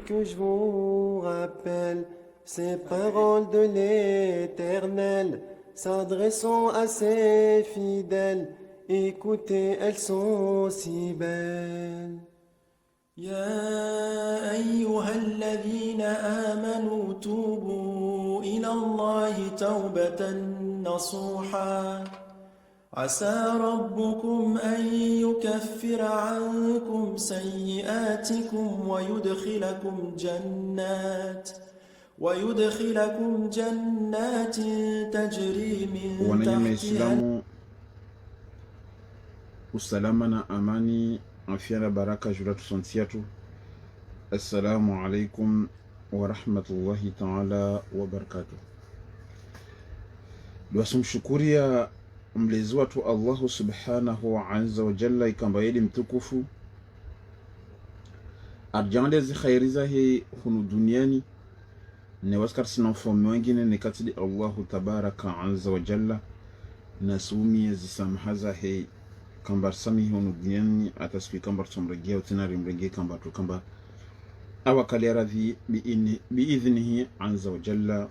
que je vous rappelle ces paroles de l'Éternel, s'adressant à ses fidèles. Écoutez, elles sont si belles. يا أيها الذين آمنوا توبوا إلى الله توبة نصوحا عسى ربكم أن يكفر عنكم سيئاتكم ويدخلكم جنات تجري من تحتها. Usalama na amani, afya na baraka juu tusantia tu. Assalamu alaikum wa rahmatullahi ta'ala wa barakatuh. Wasumshukuria mlezi watu Allahu subhanahu wa azza wa jalla ikamba yedi mtukufu arjandezi khairiza hii hunu duniani ne waskar sinafome wengine ne katili Allahu tabaraka azza wa jalla nasumi zisamhaza hii kambar sami hunu duniani atasfi kambar somregia utinari mregia kambar tu kambar awakali radhi biidhnihi azza wa jalla.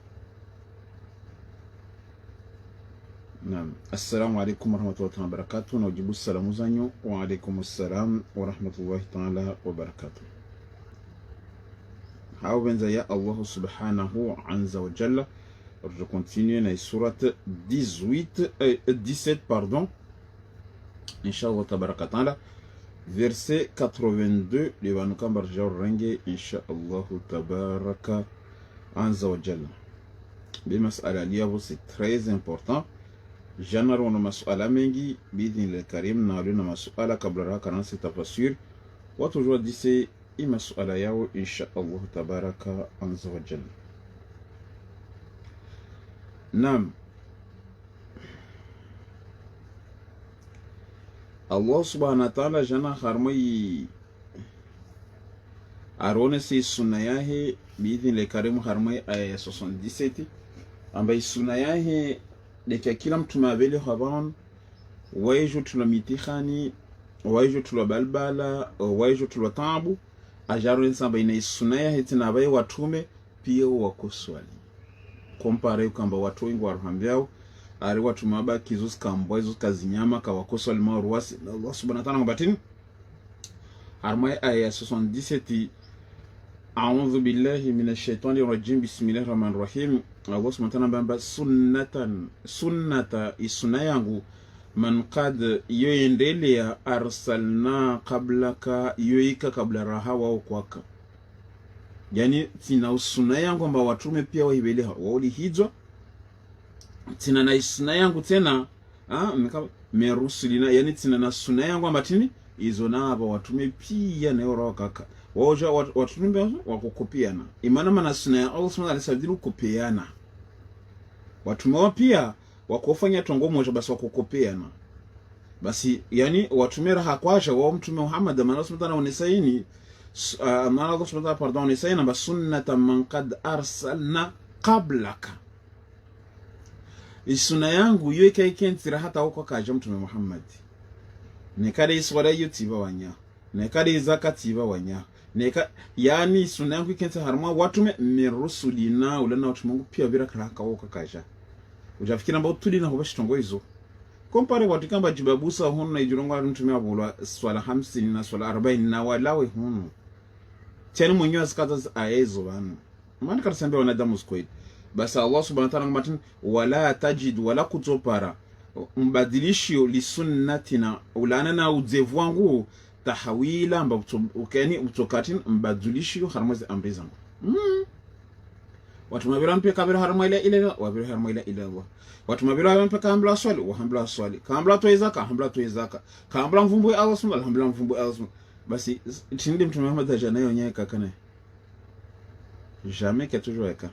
Naam, assalamu alaikum warahmatullahi wabarakatuh. Na ujibu salamu zanyu wa alaikum assalam warahmatullahi ta'ala wabarakatuh. Hao benza ya Allah subhanahu azza wa jalla. Je continue na surat 17 pardon. Inshallah tabaraka ta'ala verset 82 le vanukambar jawrenge inshallah tabaraka azza wa jalla. Bimas'ala liyahu c'est très important. Jana wana masuala mengi bidhin karim na luna masuala kabla raka nasi tafasir watu jua dise i masuala yao insha Allah tabaraka azza wa jalla. Naam, Allah subhanahu wa ta'ala jana harmai arone si sunna yahe bidhin karim harmai aya 77 ambaye sunna yahe deka kila mtu mabele haban waijo tula mitihani waijo tula balbala waijo tula tabu ajaro nsamba ina sunaya hitina baye watume pia wakoswali kompare kamba watu wengi waruhambiao ari watu mabaki zuska kambwa izo kazinyama ka wakoswali maruwasi na Allah subhanahu wa ta'ala ngabatini armai aya 77 a'udhu billahi minash shaitani rajim bismillahir rahmanir rahim. Allah subhanahu wa ta'ala sunnata isuna yangu man qad yoendelea arsalna qablaka yoika kabla rahawa kwaka, yani tina usuna yangu amba watume pia wahibele wauli hijwa tina na isuna yangu tena merusulina, yani tina na sunna yangu amba tini izo na aba watume pia na yoro kaka waoja watume wakukopiana imana mana sunna ya Allah subhanahu wa ta'ala kukopiana watume wa pia wakofanya tongo moja basi wakukopiana basi, yani watume raha kwasha wa mtume Muhammad amana subhanahu wa ta'ala amana Allah subhanahu wa ta'ala pardon nisayna bas sunnata man qad arsalna qablaka, isuna yangu yoika ikentira hata huko kaja mtume Muhammad nekade iswala yutiba wanya nekade zakati ba wanya neka, yani sunna yangu ikentira harma watume mirusulina ulana watu Mungu pia vira karaka huko kaja ujafikira mba utulina ho bashitongo izo kompare watu kamba jibabusa hono na ijurongo mtume abulwa swala 50 na swala 40 na walawe hono tena mwenyewe asikata ayezo bana maana karsambia wanadamu squid basi Allah subhanahu wa ta'ala matin wala tajid wala kutopara mbadilishio li sunnatina ulana na udzevu wangu tahawila mba ukeni utokatin mbadilishio harmazi amri zangu watu mabira mpe kabira harma ila wabira harma ila Allah watu mabira mpe kambla swali wa hambla swali kambla toizaka hambla toizaka kambla mvumbu Allah subhanahu alhamdulillah mvumbu Allah basi tindi mtume Muhammad ajana yonye kakane jamais que toujours eka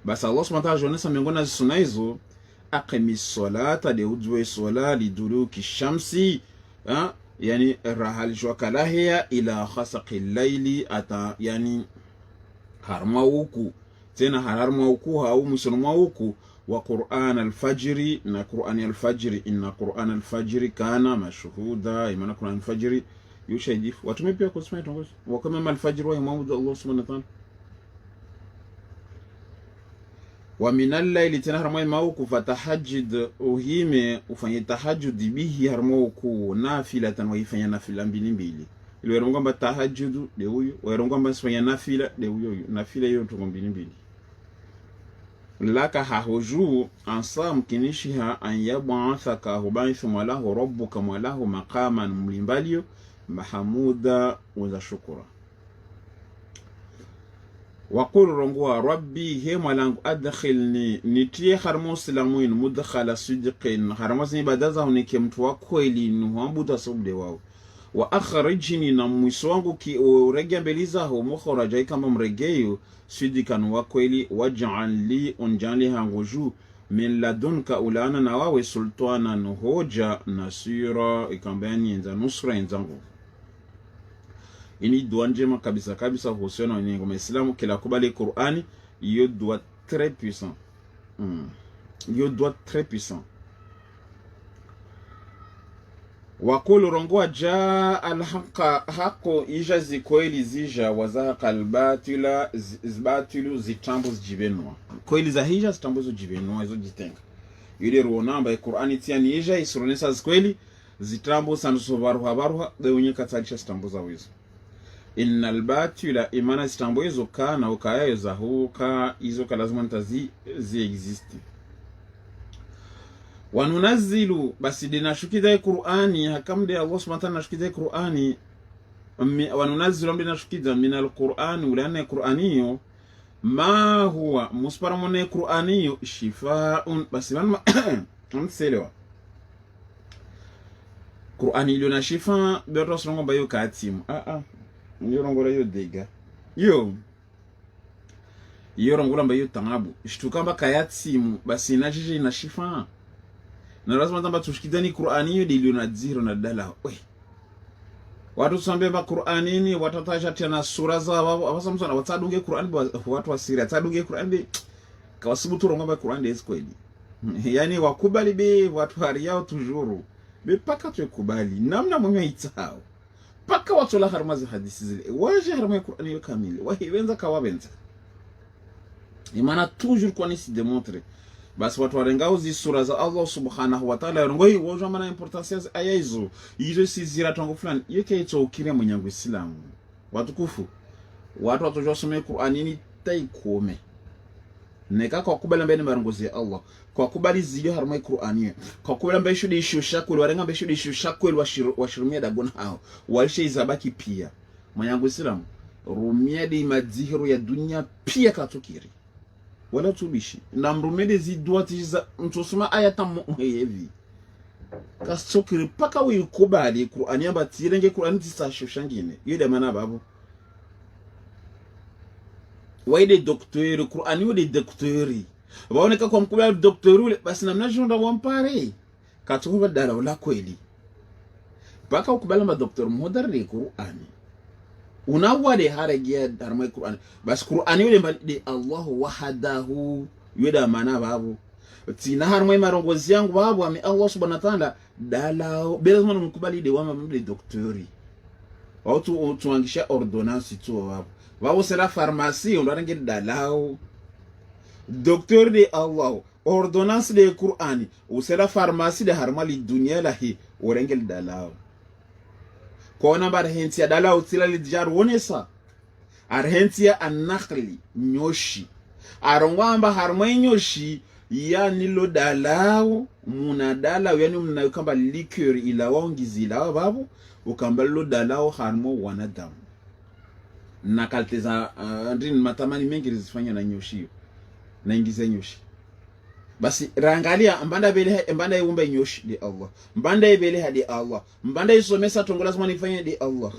basi Allah subhanahu wa ta'ala jonesa miongoni na sunna hizo aqimis salata de udwe swala liduluki shamsi yani rahal jwakalahia ila khasaqil layli ata yani harma huku tena harma huku au musulma huku wa Qur'an al-fajri na Qur'an al-fajri inna Qur'an al-fajri kana mashhuda imana Qur'an al-fajri yushaidifu watume pia kusema tongozi wakama alfajr wa Muhammad Allah subhanahu wa ta'ala wa minal layli tena harmo mauku fatahajjud uhime ufanye tahajjud bihi harmo ku nafilatan wa ifanya nafila mbili ile werongo kwamba tahajjud de huyo werongo kwamba sifanya nafila de huyo nafila hiyo tu mbili laka hahuju ansam kinishiha an yab'athaka hubaithu walahu rabbuka walahu maqaman mlimbalio mahamuda wa shukura waqul rongwa rabbi he malangu adkhilni nitie harmo silamuin mudkhala sidqin harmo zini badaza hunike mtu wa kweli nuhambuta sabde wao wa akhrijni na mwiso wangu ki urege mbeliza ho mukhraja kama mregeyo sidikan wa kweli waj'al li unjali hanguju min ladunka ulana na wawe sultana hoja nasira ikambani enza nusra enzangu ini dua njema kabisa husiana ni ngoma Islamu kila kubali Qur'ani yo doit très puissant yo doit très puissant wakulu rongoa jaa alhaqa hako ija zikweli zija wazaqa albatila zbatilu zitambo zijibenwa kweli za hija zitambo zijibenwa hizo jitenga yule ruonamba ya Qur'ani tiani ija isronesa zikweli zitambo sanso baruha deunye katalisha zitambo za wizo innal batila imana zitambo hizo kana ukaya za huka hizo lazima ntazi existe wanunazilu basi dinashukiza Qur'ani hakamde Allah subhanahu wa ta'ala nashukiza Qur'ani wanunazilu dinashukiza minal Qur'ani ulana Qur'aniyo ma huwa musparamone Qur'aniyo shifaa'un basi man mselewa Qur'ani ilo na shifa beto songo bayo katimu yo rongola yo dega yo rongola bayo tangabu shitukamba kayatimu basi najije na shifa na lazima tamba tushikidani Qur'ani yo dilio na zero na dala watu sambe ba Qur'ani ni watataja tena sura za wao abasamsana watadunge Qur'ani watu wasiri atadunge Qur'ani kawasibutu rongo ba Qur'ani des kweli yani wakubali be watu hari yao tujuru be paka tukubali namna mwenye itao paka watu la harmazi hadithi zile waje harma Qur'ani yo kamili wahiwenza kawabenza imana toujours kwa nisi démontrer basi watu warengao zi sura za Allah subhanahu wa ta'ala ngoi wojo mana importance ya aya hizo si zira tongo fulani yake ito ukire mwenyangu Islamu watukufu watu watojosome Qur'ani ni taikome neka kwa kubala mbele marongozi ya Allah kwa kubali ziyo harma Qur'ani kwa kubala mbele shudi ishu shakul warenga mbele shudi ishu shakul washirumia dagona hao walishe izabaki pia mwenyangu Islamu rumia di madzihiru ya dunia pia katukiri wala tubishi na mrumede ziduati za mtusuma ayata mwevi kasokiri paka wikubali Qur'ani abatirenge Qur'ani tisashangine yede mana babu waide doktori Qur'ani wode doktori waoneka kwa mkubali doktori ule basi namna jonda wampare katuba dala wala kweli paka ukubali ma doktor moderne Qur'ani unawade haragia darma Qur'an bas Qur'ani yule mbali Allah wahdahu yeda mana babu tina harma marongozi yangu babu ame Allah subhanahu wa ta'ala dalao belezma mkubali de wama mbe doktori watu tuangisha ordonnance tu babu sera pharmacie ondarange dalao doktor de Allah ordonnance de Qur'ani usera pharmacie de harma li dunia lahi orengel dalao kona bar hentia dala utila li jar wonesa ar hentia an-nakhli nyoshi arongwamba harmai nyoshi ya nilo dalao munadala yani mnayokamba liqueur ila wongizila babu ukamba lo dalao harmo wanadamu na kalteza ndin matamani mengi zifanya na nyoshi na ingiza nyoshi basi rangalia mbanda yumba nyoshi di Allah mbanda ibele hadi Allah mbanda isomesa tongo lazima nifanye di Allah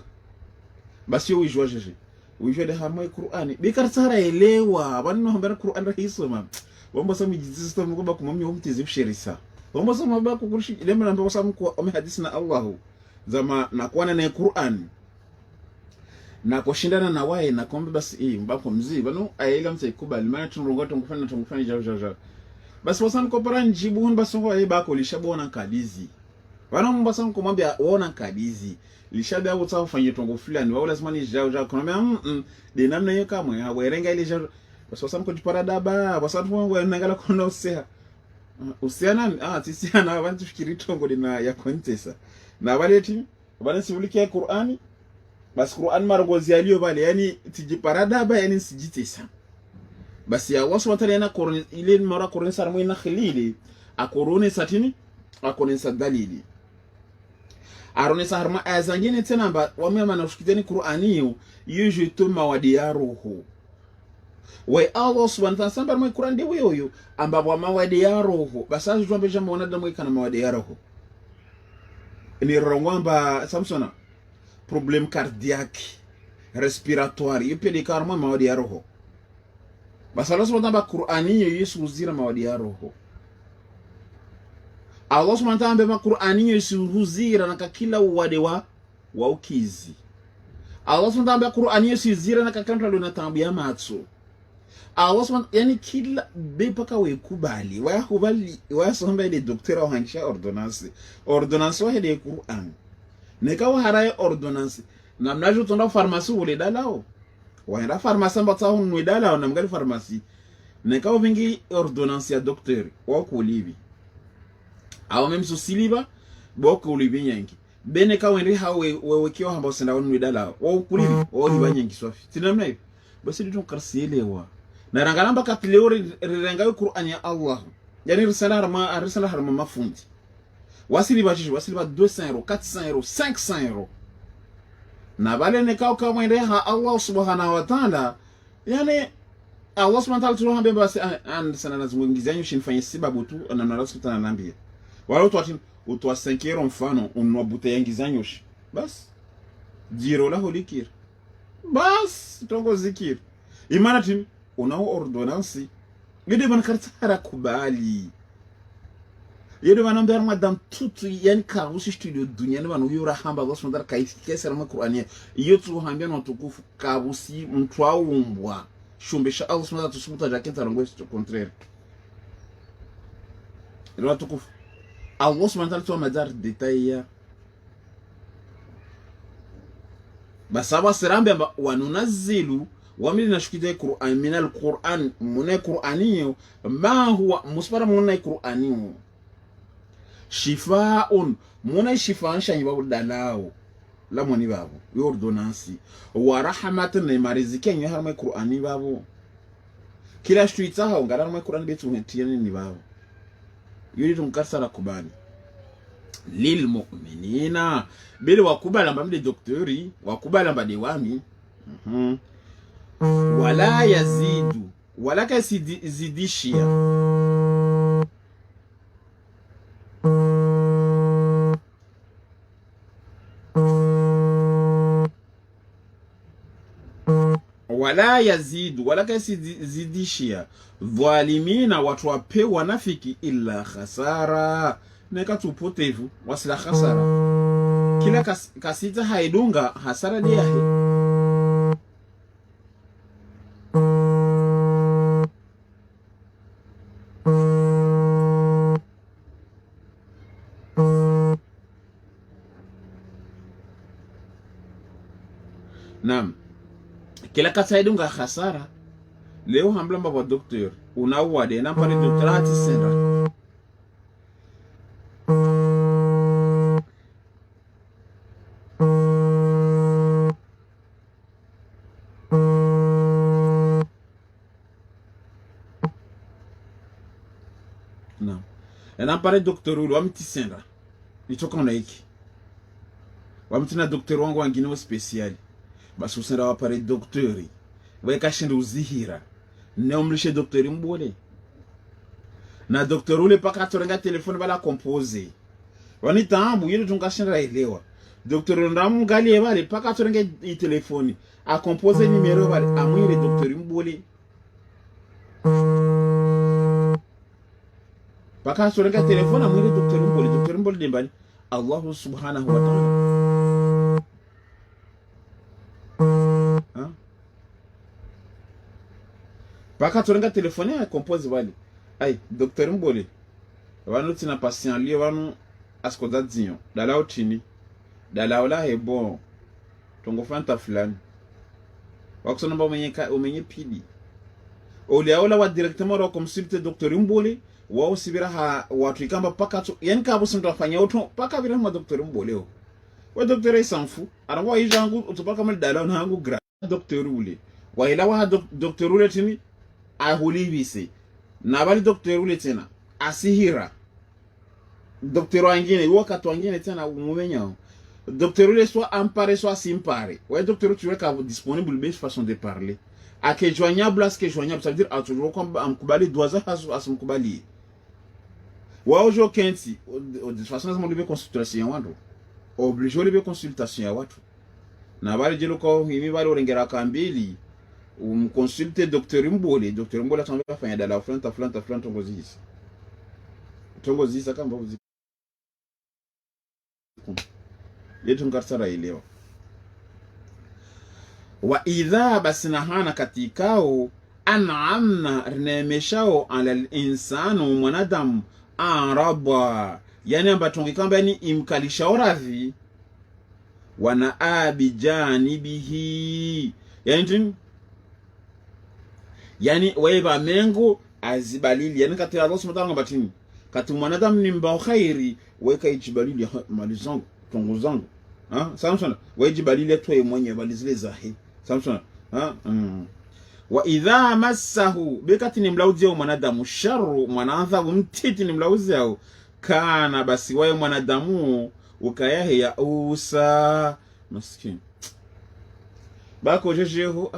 basi uijua jeje uijua de harma Qur'ani bikarsara elewa banu hambara Qur'an rahisoma wambo sami jizista mkoba kumamni umtizi sherisa wambo sama ba kukurshi lemba namba samu kwa ome hadisi na Allah zama na kuana na Qur'an na kushindana na wae na kombe basi mbako mzi banu aila mtaikubali maana tunrongo tongofanya jaja basi wasan kopara njibun basi wa bako lishabona kalizi wana mbasa kumwambia waona kadizi lishabi hapo tsafu fanye tongo fulani wao lazima ni jao kuna de namna hiyo kamwe hawerenga ile jao basi wasamko jiparadaba wasatu wangu nangala kona usiana tisiana abantu fikiri tongo lina ya kontesa na baleti bana sibulikia Qur'ani basi Qur'an margozi aliyo bale yani tijiparadaba yani sijitesa basi ya wasu watali yana korone ile mara korone sarmo ina khilili akorone satini akorone sadalili arone sarma azangine tena ba wamema na ushikideni Qur'ani yo jeto mawadi ya roho we Allah subhanahu wa ta'ala mwa Qur'an de weyo ambapo mawadi ya roho basi tuombe jambo wanadamu ikana mawadi ya roho ni rongwamba Samsona problème cardiaque respiratoire yipe de karma mawadi ya roho basi Allah subhanahu wa ta'ala Qur'ani yesu uzira mawadi ya roho Allah subhanahu wa ta'ala Qur'ani yesu uzira na kila wade wa ukizi Allah subhanahu wa ta'ala Qur'ani yesu uzira na kakanta lo na tambia matso Allah subhanahu yani kila bepaka we kubali wa somba ile docteur au hansha ordonnance wa ile Qur'an nekawa haraye ordonnance na mnajo tonda pharmacie ule dalao waenda pharmacie mbata hunwe dalao na mgali pharmacie nekawa vingi ordonnance ya docteur wa kulibi au même so siliba boko ulibi nyangi bene ka wenri hawe wewekiwa hamba usenda hunwe dalao wa kulibi wa liba nyangi swafi tinamna hivi basi diton karsielewa na rangalamba katleo rirengawe Qur'an ya Allah yani risala harma mafundi wasiliba 200 euros 400 euros 500 euros na bale nekao kama ha Allah subhanahu wa ta'ala yani Allah subhanahu wa ta'ala tunaambia basi sana nazungumzia shinifanye sababu tu na narasu tunaniambia wala utwa 5 euros mfano unwa bouteille ngizanyo bas jiro la holikir bas tongo zikir imana tim unao ordonnance yede ban kartara kubali yede ban amber madam tout yani ka usi studio dunia ne banu yura hamba gosu ndar kai kesa na Qur'ani yotu hambia no tukufu ka usi mtwa umbwa shumbisha Allah subhanahu wa ta'ala tusubuta jakenta rango est contraire ilo tukufu Allah subhanahu wa ta'ala madar detail basaba sirambe wanunazilu wamili nashukide Qur'an min al-Qur'an munay Qur'aniyo ma huwa musbara munay Qur'aniyo shifaa'un munay shifaan shanyi babu dalao la moni babu yordonansi wa rahmatan li mariziki nyo harma Qur'ani babu kila shtuita ha ngara harma Qur'ani betu metieni ni babu yuri tunkasara kubani lil mu'minina bili wakubala mbamde doktori wakubala mbade wami wala yazidu wala kasidishia wala yazidu wala kasidishia dhalimina watu wape wanafiki illa khasara neka tupotevu wasila khasara kila kasita haidunga hasara diahe Naam. Kila kasaidunga khasara leo hambla mbaba docteur unawade na pale doctorati senda Naam. Na pale docteur ule wamtisenda nitoka na hiki wamtina docteur wangu wangine speciali basi usenda wapare doktori weka shinda uzihira ne umlishe doktori mbole na doktori ule paka torenga telefoni bala compose wani tambu yile tungashinda elewa doktori ndamu gali bale paka torenga i telefoni a compose numero bale amwire doktori mbole paka torenga telefoni amwire doktori mbole dembali Allah subhanahu wa ta'ala Paka turenga telefone ya compose wali. Ay, docteur Mbole. Wanu tina patient liye wanu asko dadzinyo dalao chini dalao la hebo tongo fanta fulani wakusona mba umenye pidi uliaola wa directement wa consulte docteur Mbole wa usibira ha watu ikamba paka tu yani kabo sinto afanya auto paka bira ma docteur Mbole o wa docteur isanfu arawa ijangu utupaka mal dalao na hangu gra docteur ule wa ila wa docteur ule tini ahulibise na bali docteur ule tena asihira docteur wangine wakati wangine tena umumenya docteur ule soit ampare soit simpare wa docteur tu weka disponible base façon de parler ake joignable à ce que joignable ça veut dire à toujours comme amkubali doaza asimkubali wa ojo kenti de façon ça libe consultation wando obligé libe consultation ya watu na bali jelo ko himi bali orengera kambili consulte docteur Mbole atambe fanya dala front tongozisa kamba uzi yetu ngarsara ileo wa idha basnahana katikao an'amna rnemeshao ala insanu mwanadamu araba yani ambatongi kamba ni imkalisha radhi wana abijanibihi yani waiba mengo azibalili yani kati Allah subhanahu wa ta'ala kati mwanadamu ni mbao khairi weka ijibalili mali zangu tongo zangu samsona wajibalili atoe mwenye bali zile zahi samsona wa idha massahu bekati ni mlauzi au mwanadamu sharu mwanadhabu mtiti ni mlauzi au kana basi wae mwanadamu ukayahe ya usa maskini bako jejeho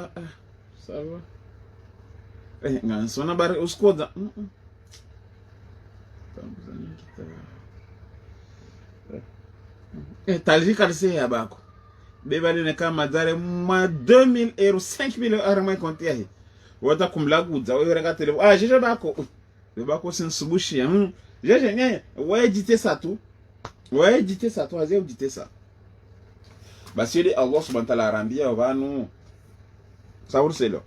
sawa ngansona bari uskoda talika lise ya bako bebali ne kama dare ma 2000 euros 5000 euros ma konti yahi wata kumlaguza wewe rega telefone jeje bako sinsubushi jeje nye wewe jite satu azeu jite sa basi ile Allah subhanahu wa ta'ala arambia wanu saurselo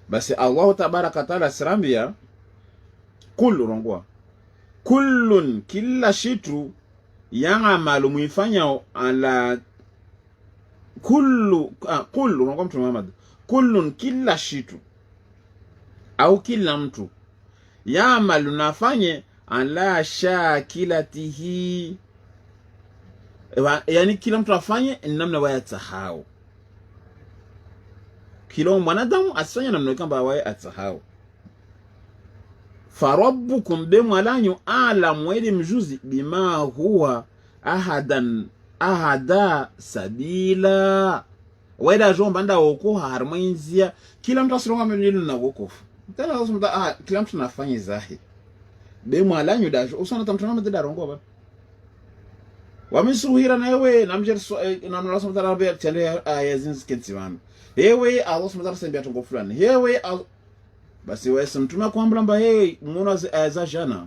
basi Allah tabaraka taala sirambia kullu rongwa kullun kila shitu ya'malu muifanya ala kullu rongwa mtu Muhammad kullun kila shitu au kila mtu ya'malu nafanye ala shakilatihi yani kila mtu afanye namna wayatahau kila mwanadamu asifanye namna kamba wae atasahau farabbukum bimwalanyu alam wali mjuzi bima huwa ahada sabila weda jomba nda woko harmonizia kila mtu asironga mwenyewe na wokofu tena lazima kila mtu nafanye zahi bimwalanyu dajo usana tamtana mtenda rongo ba wamisuhira na wewe namjer na mnalaso mtarabe tende ayazinzi kentsiwana hewe Allah subhanahu sembia tongo fulani hewe basi wewe mtume kwamba mba hewe muono za jana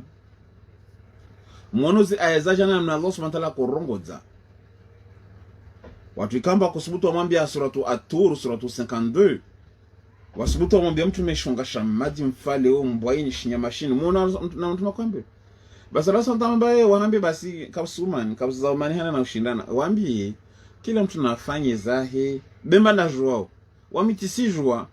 na Allah subhanahu korongoza watu ikamba kusubutu wamwambia suratu at-tur suratu 52 wasubutu wamwambia mtume shonga shamadi mfale o mbwaini shinyamashini muono na mtume kwamba basi Allah subhanahu mba hewe waambie basi kabsuman kabzamani hana na ushindana waambie kila mtu nafanye zahe bemba na joao wamitisi joa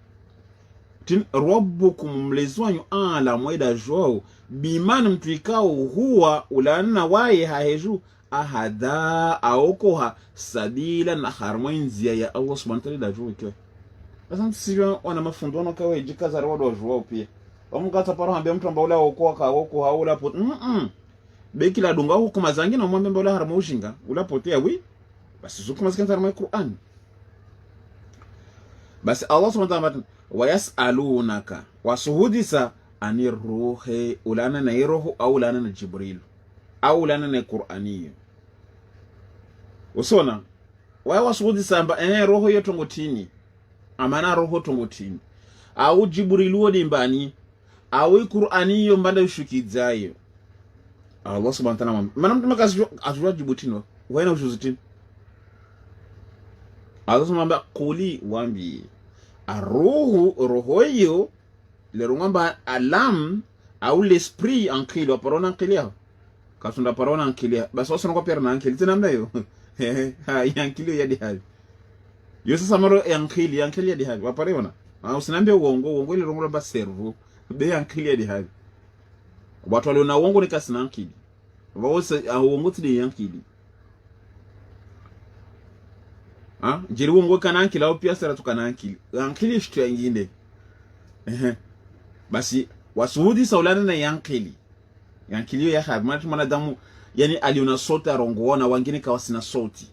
tin rabbukum mlezwanyu ala mweda joao bimani mtu ikao huwa ulana wae haheju ahada aokoha sabila na harmonizia ya Allah subhanahu wa ta'ala joa ikiwa basa msijua wana mafundono kawe jikaza rodo joao pia wamukata paro hambia mtu ambao ula okoa ka okoha ula pot beki la dunga huko mazangi na mwambe mbao harmonishinga ula potea wi basi zukuma zikanta na Qur'an basi Allah subhanahu wa ta'ala wayasalunaka wasuhudisa ani ruhi ulana na roho au ulana na Jibril au ulana na Qur'ani usona wasuhudisa amba roho yetu ngotini amana roho tongotini au Jibril wodi mbani au Qur'ani yo mbanda ushukizayo Allah subhanahu wa ta'ala mana mtu makazi azwa Jibutino waina ushuzitini Allah subhanahu quli wambi roho hiyo le rungamba alam au l'esprit en kilo parona en kilo kasunda parona ankili basi wasa nako pera na ankili tena mda yo ha yankili ya di hali yo sasa maro yankili ya di hali wapare wana usinambia uongo ile rongo ba servo be yankili ya di hali watu wale na uongo ni kasina ankili wawose uongo tidi yankili jiri uongo kana ankili au pia sera tukana ankili shitu ya ingine basi wasuhudi saulana na yankili ya hadi mwanadamu yani aliona sauti arongoona wengine kawasina sauti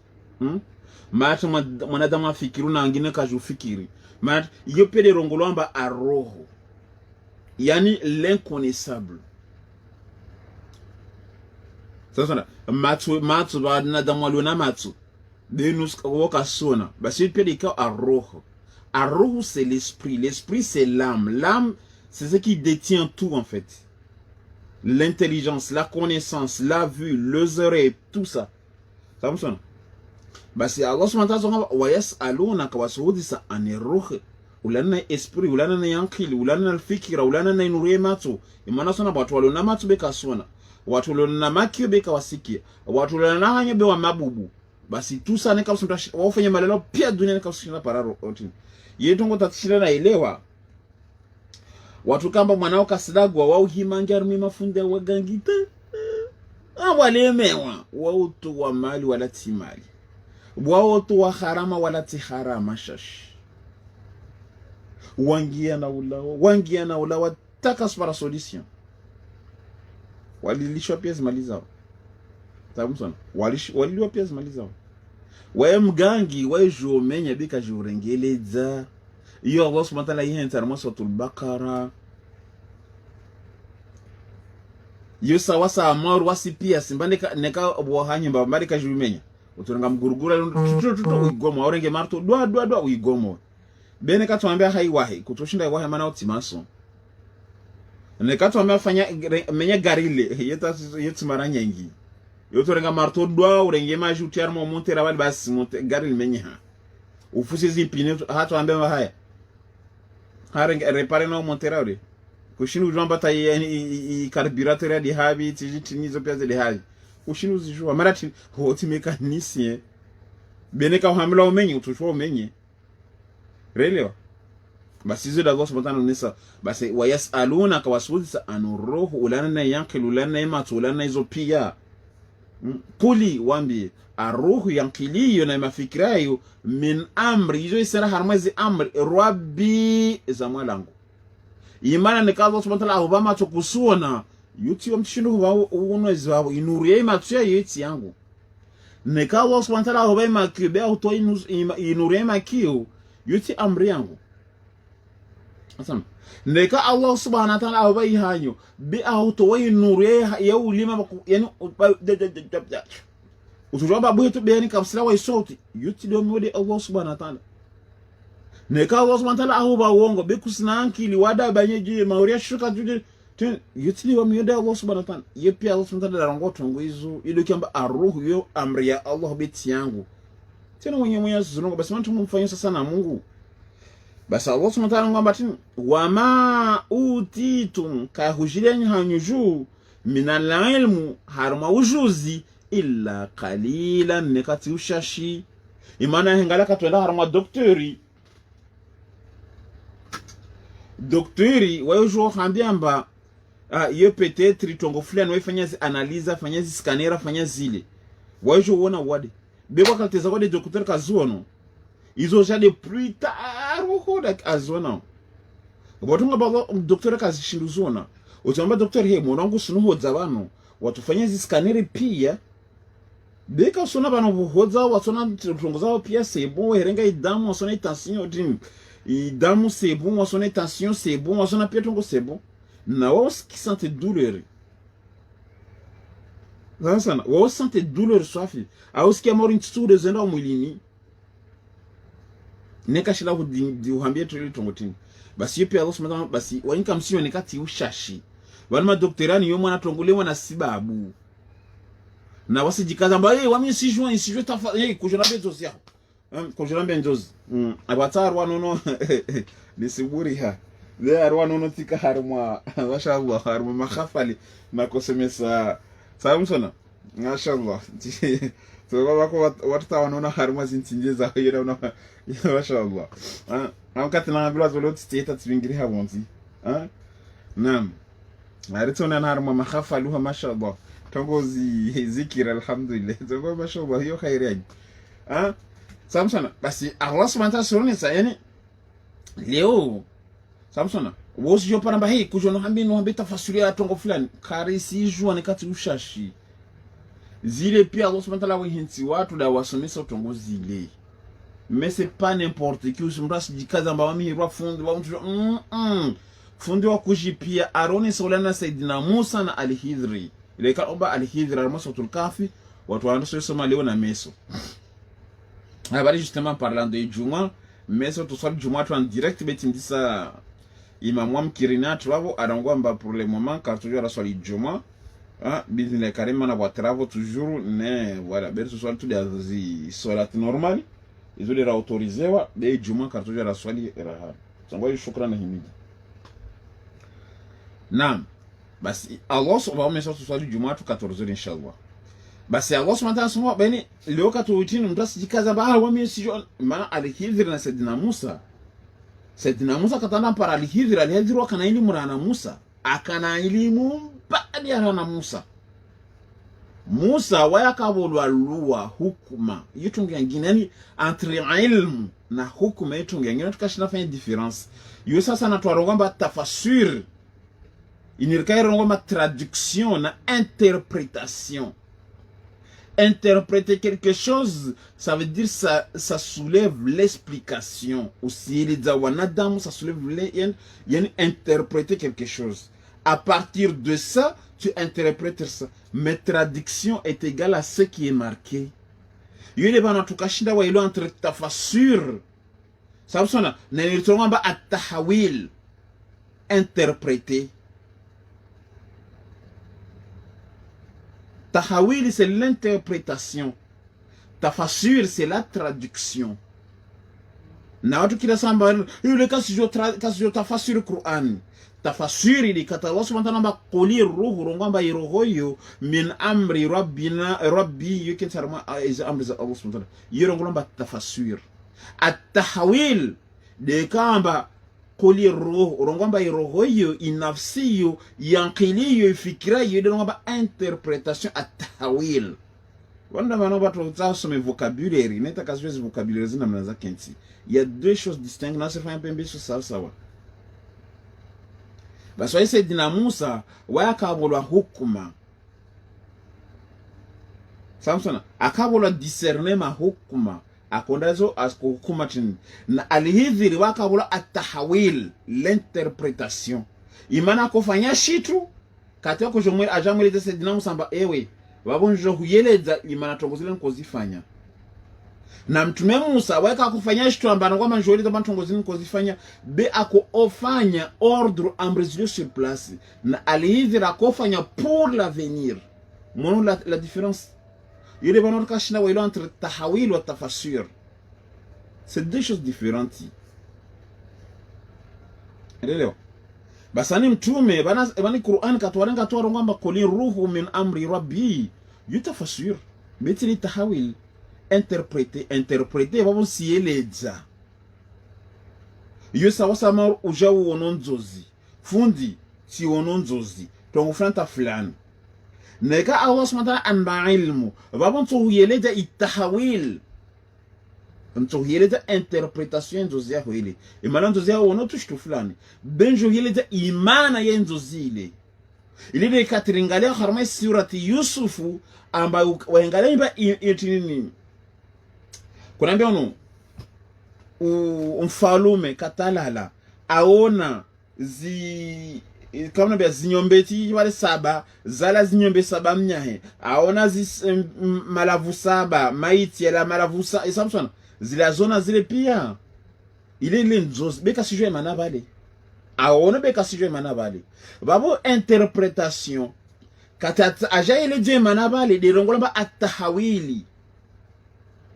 mata mwanadamu afikiru na wengine kajufikiri mata iyo pede rongolomba aroho yani l'inconnaissable sasa matu wanadamu waliona matu denus woka sona basi pede ikaw aroho c'est l'esprit c'est l'âme c'est ce qui détient tout en fait. L'intelligence, la connaissance, la vue, les oreilles, tout ça. Ça me sonne. Bah c'est Allah subhanahu wa ta'ala wa yas'aluna ka wasudisa an ruh ulana esprit ulana yankili ulana fikira ulana inurematu imana sona watu walona matu beka sona watu walona makio beka wasikia watu walona hanya be wa mabubu basi tout ça ne kabisa wafanya malelo pia dunia ne kabisa pararo otini yetongo tatishira na elewa watu kamba mwanao kasidagwa wao himangar mi mafunde wagangita walemewa wao tu wa mali wala timali wao tu wa harama wala tiharama shash wangia na ulawa taka spara solution walilishwa pia zimalizao tabu sana waliliwa pia zimalizao wae mgangi wae jomenya bika jurengeleza iyo Allah subhanahu wa ta'ala yihenta na suratul Baqara yo sawasa amaru wasipia simbande neka bohanye mbambali ka jumenya utunga mgurugura tutu uigomo orenge marto dwa uigomo bene ka tuambia haiwahi kutoshinda wahi maana otimaso neka tuambia fanya menya garile yeta maranya ngi yo turenga marto dwa urenge majuti armo montera wali basi monte garile menya ufusi zimpine hatu ambia haya harenge repare no montera ore kushinu jamba ta i carburetor ya di habi tinizo pia de habi kushinu zijua marati hoti mekanisien bene ka hamla omenye utushwa omenye relewa basi zizo da gospel tano nisa basi wayasaluna ka wasudisa anuruhu ulana yankilu ulana imatu ulana izo pia kuli wambi aruhu yankiliyo na mafikirayo min amri izo isera harmazi amri rabbi zamwalangu imana nikazo subhanahu wa ta'ala obama tokusuona yuti omshindu wa unwezi wao inurie matya yeti yangu nikazo subhanahu wa ta'ala obama kibe auto inurie makio yuti amri yangu asam neka Allah subhanahu wa ta'ala obai hanyo bi auto wa inurie ya ulima yani utujua babu yetu beni kabsila wa isoti yuti domode Allah subhanahu wa ta'ala neka Allah subhanahu wa ta'ala ahuba wongo bekusina ankili wada banyeje mauria shuka tuje yutili wa myoda Allah subhanahu wa ta'ala yepi Allah subhanahu wa ta'ala rango tongo izo ile kiamba aruhu yo amri ya Allah beti yangu tena mwenye zunongo basi mtu mfanyia sasa na Mungu basi Allah subhanahu wa ta'ala ngamba tini wama utitum ka hujileni hanyuju minal ilmu harma ujuzi illa qalilan nekati ushashi imana hengala katwenda harma doktori wayo hambiamba iyo peut-être tongo fulani waifanya analyse fanya scanner fanya zile wayo wona wade beko kateza wade doktori kazuono izo jade plus tard hoda azona botunga balo doktori kazishinduzona utamba doktori he monangu sunuho zabano watufanya scanner pia beka sona bano buhoza watona tongo zao pia sebo herenga idamu wasona itansinyo dream idamu c'est bon, on sonne tension c'est bon, on sonne piéton c'est bon. Na wos qui sente douleur. Ça wos sente douleur soif. A wos qui a mort tout de zenda mulini. Neka shila di uhambia tu tongotin. Basi yepi Allah subhanahu basi wanika msio nekati ushashi. Walima doktorani yo mwana tongolewa na sibabu. Na wasi jikaza mba wami si joint tafa kujona beto sia. Kujona benjozi. Abatar wanono nisiburi ha. There wanono tika harma mashallah harma makhafali na kosemesa Sababu sana. Mashallah. So wako watu wanaona haruma zintinjeza yeye na mashallah. Wakati na bila zolo tita tsingiri habonzi. Naam. Aritona na haruma makhafa luha mashallah. Tongo zikira alhamdulillah. Tongo mashallah hiyo khairi. Sababu sana. Basi Allah subhanahu wa ta'ala sasa yani leo sababu sana wosi jo paramba hii kujono hambi tafasiria tongo fulani karisi jua nikati ushashi zile pia Allah subhanahu wa ta'ala wahinti watu da wasomesa tongo zile mais c'est pas n'importe qui usimrasi jikaza mba wami hirwa fundi wa mtu fundi wa kujipia aroni saulana Saidina Musa na Al-Hidri ile kaomba Al-Hidri al-Masatul Kafi watu wanaso soma leo na meso habari justement parlant de Juma meso to swali Juma tu en direct beti ndisa imam wam kirina travo arangwa pour le moment car toujours la swali Juma business carrément na travaux toujours ne voilà ben ce soit tout des solat normal ils ont les autorisé wa de Juma car toujours la swali raha sangwa shukrani himidi naam basi Allah subhanahu wa ta'ala swali Juma tu 14 inshallah basi Allah subhanahu wa ta'ala beni leo katuitini mtasi jikaza ba wami sijo maana Al-Hidri na Saidina Musa katana para Al-Hidri wakana elimu na Musa akana elimu baada ya na Musa wayakabolwa luwa hukuma yitunga ngine yani entre ilmu na hukuma yitunga ngine tukashina fanya difference yo sasa na twarongamba tafasir inirikaira ngoma traduction na interprétation. Interpréter quelque chose, ça veut dire ça soulève l'explication. Aussi, les Zawanadam, ça soulève interpréter quelque chose. À partir de ça, tu interprètes ça. Mais traduction est égale à ce qui est marqué. Il y a en tout cas, entre tafasur, ça veut dire, n'est-ce pas à tahawil, interpréter. Tahawil, c'est l'interprétation. Tafasir, c'est la traduction. Na watu kila samba yule kasi jo tafasiri Qur'an. Tafasiri li katawa subhanahu wa quli ruhu rongamba yirohoyo min amri rabbi yake tarma amri za Allah subhanahu wa ta'ala. Yirongomba tafasir. At-tahwil de kamba quli ruhu rongamba yirohoyo inafsiyo yanqiliyo fikirayo de rongamba interprétation at-tahwil. Wanda mano watu tasome vocabulaire, neta kazi vocabulaire zina mnaza kenti. Il y a deux choses distinctes, na sefa mpembe so sawa. Basi wa Saidina Musa wakabolwa hukuma. Samsona akabolwa discerner ma hukuma. Akondazo asko hukuma tin. Na Al-Hidri wakabolwa at-tahwil, l'interprétation. Imana kufanya shitu katika kujomwe ajamwe de Saidina Musa mba ewe wabonjo huyeleza imana tongozile nkozifanya. Na mtume Musa weka kufanya shitu ambana kwa manjoli za tongozile nkozifanya be ako ofanya ordre ambrésilio sur place. Na Al-Hidri akofanya pour l'avenir. Mono la différence. Yule banor kashina welo entre tahawil wa tafasir. C'est deux choses différentes. Leo basani mtume bani Qur'an katwarenga ngamba kuli ruhu min amri rabbi yutafasir betili tahawil interpréter babo sieleza yo sawa sama ujawu ononzozi fundi si ononzozi tongo franta fulani neka Allah subhanahu an ilmu babo ntuhuyeleza itahawil ntuhuyeleza interpretation nzozi yako ile imana nzozi yako onotushtu fulani benjo yeleza imana ya nzozi ile katiringalia harma surati Yusufu ambayo waangalia imba itinini kunaambia ono mfalume katalala aona kama nabia zinyombeti wale saba zala zinyombe saba mnyahe aona malavu saba maiti ya malavu saba isamsona zile zona zile pia ile nzozi beka sijwe manabale aona beka sijwe manabale babo interprétation kata aja ile je manabale de rongolamba at-tahawili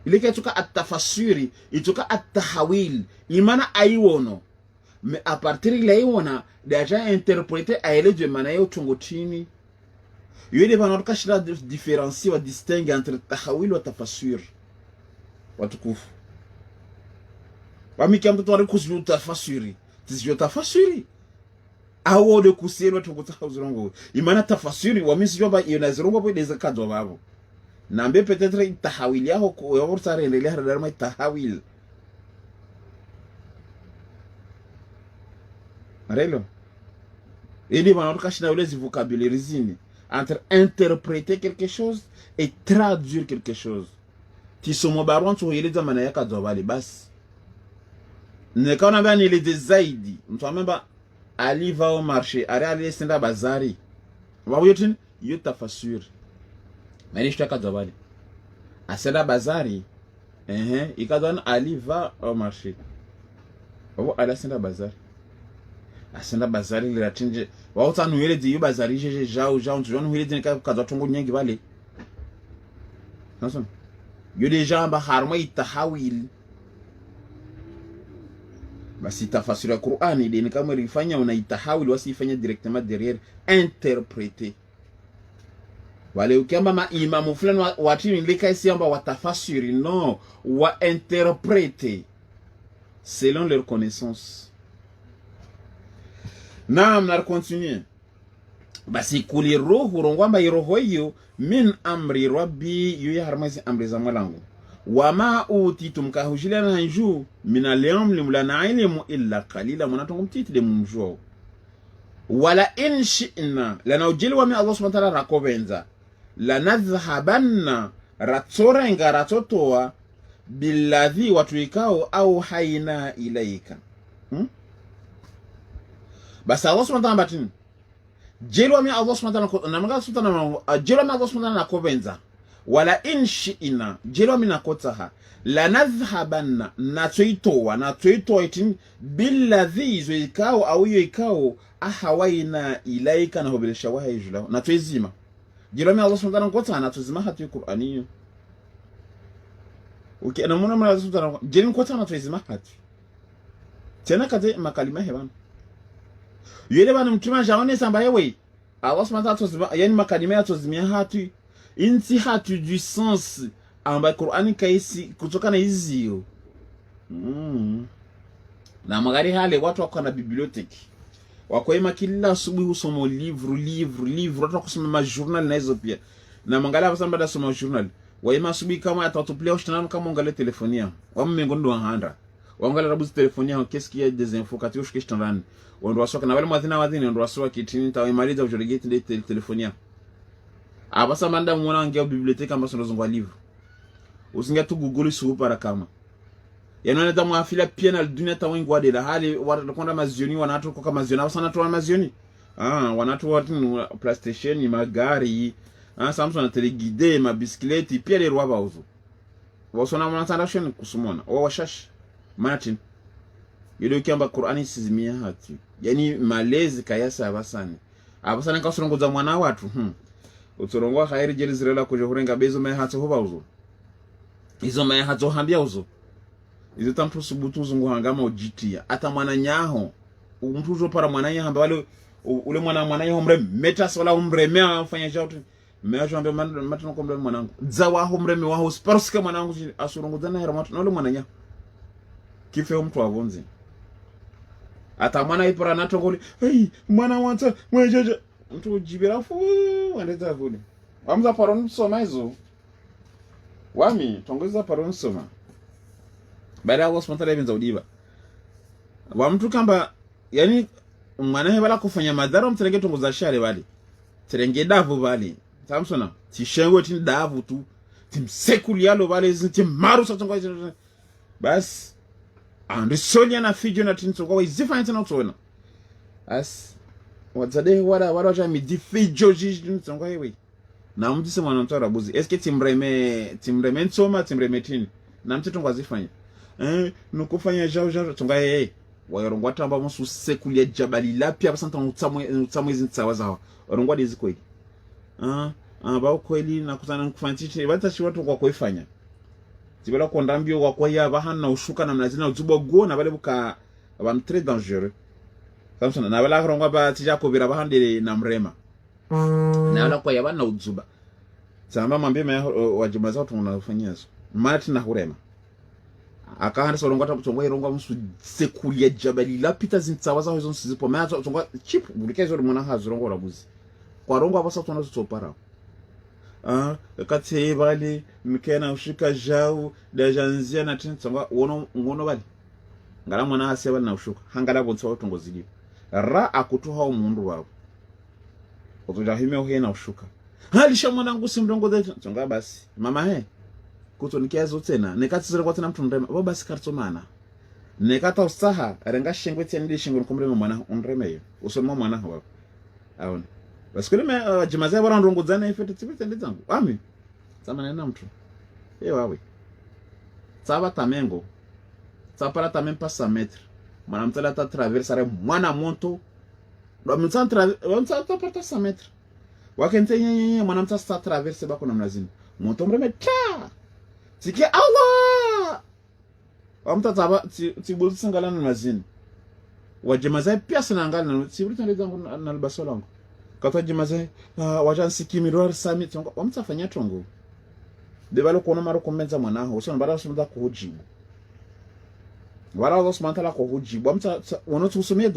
ile ketuka at-tafasiri ituka at-tahawil imana aiwono mais à partir de là iwona déjà interpréter aile de manayo tungo chini yule bana tukashira différencier wa distingue entre tahawil wa tafasir watukufu wamiki mtoto wale kusilu tafasiri tizio tafasiri awo de kuselo tukuta uzirongo imana tafasiri wamisi yoba inazirongo bo deza kadwa babo nambe peut-être tahawil yao ko yortare ndele harada mai tahawil Arelo. Il va nous cacher dans les vocabulaires entre interpréter quelque chose et traduire quelque chose. Tu sommes baron tu yele za mana yaka dovali bas. Ne kana ba ni le zaidi. Mtu amemba ali va au marché, ali senda bazari. Wa yotin yota fasur. Mani shtaka dovali. Asenda bazari. Ikadon ali va au marché. Wa ala senda bazari. Asenda bazari le ratinje wauta nuwele di yu bazari jeje jao ntujo nuwele di nika kaza tongo nyengi vale nason yu deja amba harma itahawil basi tafasiri ya Qur'ani de nika mwere ifanya una itahawil wasi ifanya directement derrière interpréter wale ukiamba ma imamu fulani watini lika isi amba watafasiri non wa interpréter selon leur connaissance. Naam, na continue. Basi kuli roho rongwamba iroho hiyo min amri rabbi yuya harmazi amri za mwalangu. Wama utitum kahujila na hanju min aliyam limulana ilimu illa qalila munatongo mtiti de mumjuo. Wala in shi'na lana ujili wa mi Allah subhanahu wa ta'ala rakobenza. Lanadhhabanna ratsorenga ratotoa billadhi watuikao au haina ilaika. Basi Allah subhanahu wa ta'ala jelwa mi Allah subhanahu wa ta'ala namaga subhanahu jelwa mi Allah subhanahu wa ta'ala nakobenza wala in shi'ina jelwa mi nakotaha lanadhhabanna natoitoa itin billadhi zoikao au yoikao ahawaina ilaika na hobilesha wahi jula natoizima jelwa mi Allah subhanahu wa ta'ala nakotaha natozima hatu Qur'ani na muna Allah subhanahu wa ta'ala jelwa nakotaha natoizima hatu tena kate makalima hebana yule bana mtuma jaone samba yewe Allah subhanahu wa ta'ala yani makalima yatozimia hatu inti hatu du sens amba Qur'ani kaisi kutoka na hizo na magari hale watu wako na bibliothèque wako ima kila asubuhi husoma livre watu kusoma journal na hizo pia na mangala basamba da soma journal waima asubuhi kama atatuplea ushtana kama ungale telefonia wamengondo handa wangala rabuzi telefonia qu'est-ce qu'il y a des infos kati ushike shtandani wando wasoka na wale mwadhina ndo wasoka kitini tawimaliza ujorigeti nde telefonia abasa manda mwana angia bibliothèque ambaso ndozongwa livre usinga tu google suhu para kama yanone da mwafila pia na dunia tawingwa de la hali wanakonda mazioni wanatu kwa mazioni abasa tu mazioni wanatu watu PlayStation magari Samsung na teleguide ma bisikileti pia le rwaba uzo wasona mwana sandashoni kusumona washash Martin yule kiamba Qur'ani sizimia hatu yani malezi kayasa abasani kasorongoza mwana watu utorongwa khairi jeli zirela kujohurenga bezo mai hatu hoba uzo izo mai hatu hambia uzo izo tamtu subutu zungu hangama ujitia ata mwana nyaho mtu uzo para mwana nyaho hamba wale ule mwana nyaho metas wala mea mfanya jautu mea jombe matano kombe mwanangu zawa mreme waho sparsika mwanangu asurongoza na heramatu na ule mwana nyaho kife mtu avonzi ata mwana ipora natongoli mwana wanta mwejeje mtu jibira fu wandeza vule wamza paron soma hizo wami tongeza paron soma baada ya Allah benza udiba wa mtu kamba yani mwana hebala kufanya madhara mterenge tongoza shale bali terenge davu bali Samsona tishengo tin davu tu timsekulialo bali zimaru satongoza bas and sonya na fijo na tinso kwa izifanya na utona as wadzade wala jami difijo jinso kwa hivi na mtu sema anatoa buzi eske timreme nsoma timreme tini na mtu tongo azifanya nukufanya jao tonga wayorongwa tamba musu sekulia jabali lapia basanta utsamwe zintsawa zawo orongwa diziko ba ukweli na kutana nkufanya chichi batashi watu kwa kuifanya tibela kondambio kwa kwa ya bahana ushuka na mnazina utubo go na bale buka abantu très dangereux Samson na bala rongwa ba tija ko bira bahande na mrema na wala kwa yabana udzuba samba mwambie wajima zao tunafanyia zo maana tina hurema akaanda solongo ata tongo irongo musu sekulia jabali la pita zintsawaza hizo nsizipo maana tongo chip bulikezo mwana hazurongo rabuzi kwa rongo abasa tunazo tsopara kati bali mkena ushika jau dajanzia na tin tongo ngono bali ngala mwana hasi bali na ushuka hangala bonso tongo zili ra akutuha umundu wabo otujahime ohena ushuka halisha mwanangu simrongo zetu tonga basi mama he kuto nikiazo tena nekatsira kwa tena mtu ndema baba basi kartsomana nekata usaha renga shengwe tena ndi shengwe kumrema mwana unreme usoma mwana hawa aone basi kule jimaza bara ndongo zana ifete tibite ndizangu ami sama na mtu wawe saba tamengo sapara tamen passa metre mwana mtala ta traversare mwana monto ndo mtsantra parta sa metre wakente nyenye mwana mtasa traverse bako na mnazini monto mreme cha tike Allah amta taba tibuzi singala na mazini wajemaza pia sana na tibuzi ndezangu na albasolango kata jemaza wajan sikimiro sami tongo wamtafanya tongo debalo kono maro komenza mwanaho usona bara usunda kujibu wala Allah subhanahu wa ta'ala kujibu amta wono tusomea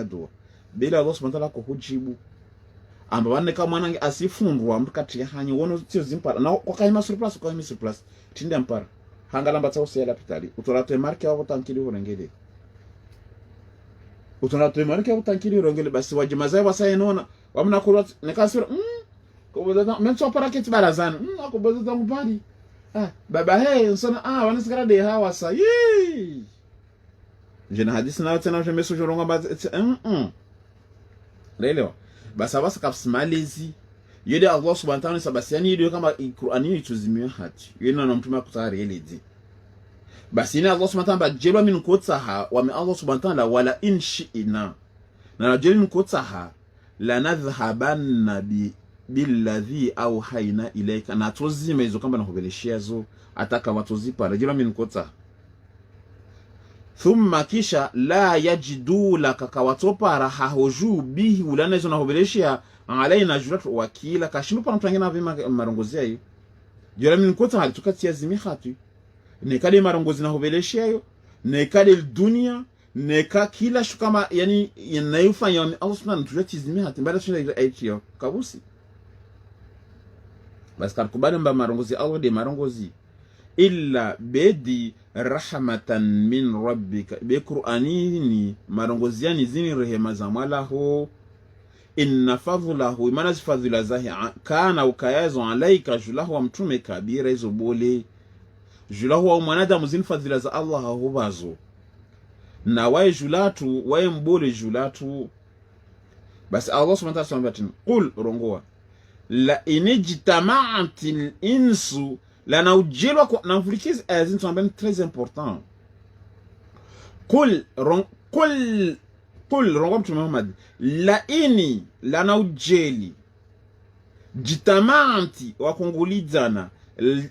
do bila Allah subhanahu wa ta'ala kujibu amba wanne kama mwanange asifundwa mkati hanyi wono tio zimpara na kwa kaima surplus tinde ampara hangala mbatsa usela pitali utorate marke wa tankili urengele utorate marke wa tankili urengele basi wajimaza wasayenona wamna kulwa nekasura kuboza menso para kiti barazana akuboza zangu bali baba hey nsona wanasikara de hawa sa yi jina hadisi na tena jemeso joronga ba leo basa basa kapsmalizi yede Allah subhanahu wa ta'ala sabasiani yede kama Qur'ani ituzimia hati yena na mtume kutari eledi basi ina Allah subhanahu wa ta'ala jelo min kotsaha wa min Allah subhanahu wa ta'ala wala in shi'na na jelo min kotsaha la nadhhabanna billadhi awhayna ilayka na tozima hizo kamba na kubeleshia zo ataka watozipa jelo min kotsaha thumma kisha la yajidu laka kawatopara hahoju bihi ulana hizo na kubeleshia alaina juratu wakila kashimu pa mtangena vima marongozia hiyo jura min kota halitukatia zimi khatu nekade marongozi na kubeleshia hiyo nekade dunia neka kila shukama yani yanayofanya Allah subhanahu tujati zimi hati mbada shina aitio kabusi basi kabukubali mba marongozi Allah de marongozi illa bedi rahmatan min rabbika be Qur'anini marongoziani zini rehema za Mola inna fadhlahu imana fadhila zahi kana ukayazo alaika julahu wa mtume kabira hizo bole julahu wa mwanadamu zini fadhila za Allah hubazo na wae julatu wae mbole julatu basi Allah subhanahu wa ta'ala qul rongoa la inijtama'atil insu la naujilwa kwa nafulikiz azin também très important qul rongo mtume Muhammad la ini la naujeli jitamanti wakungulizana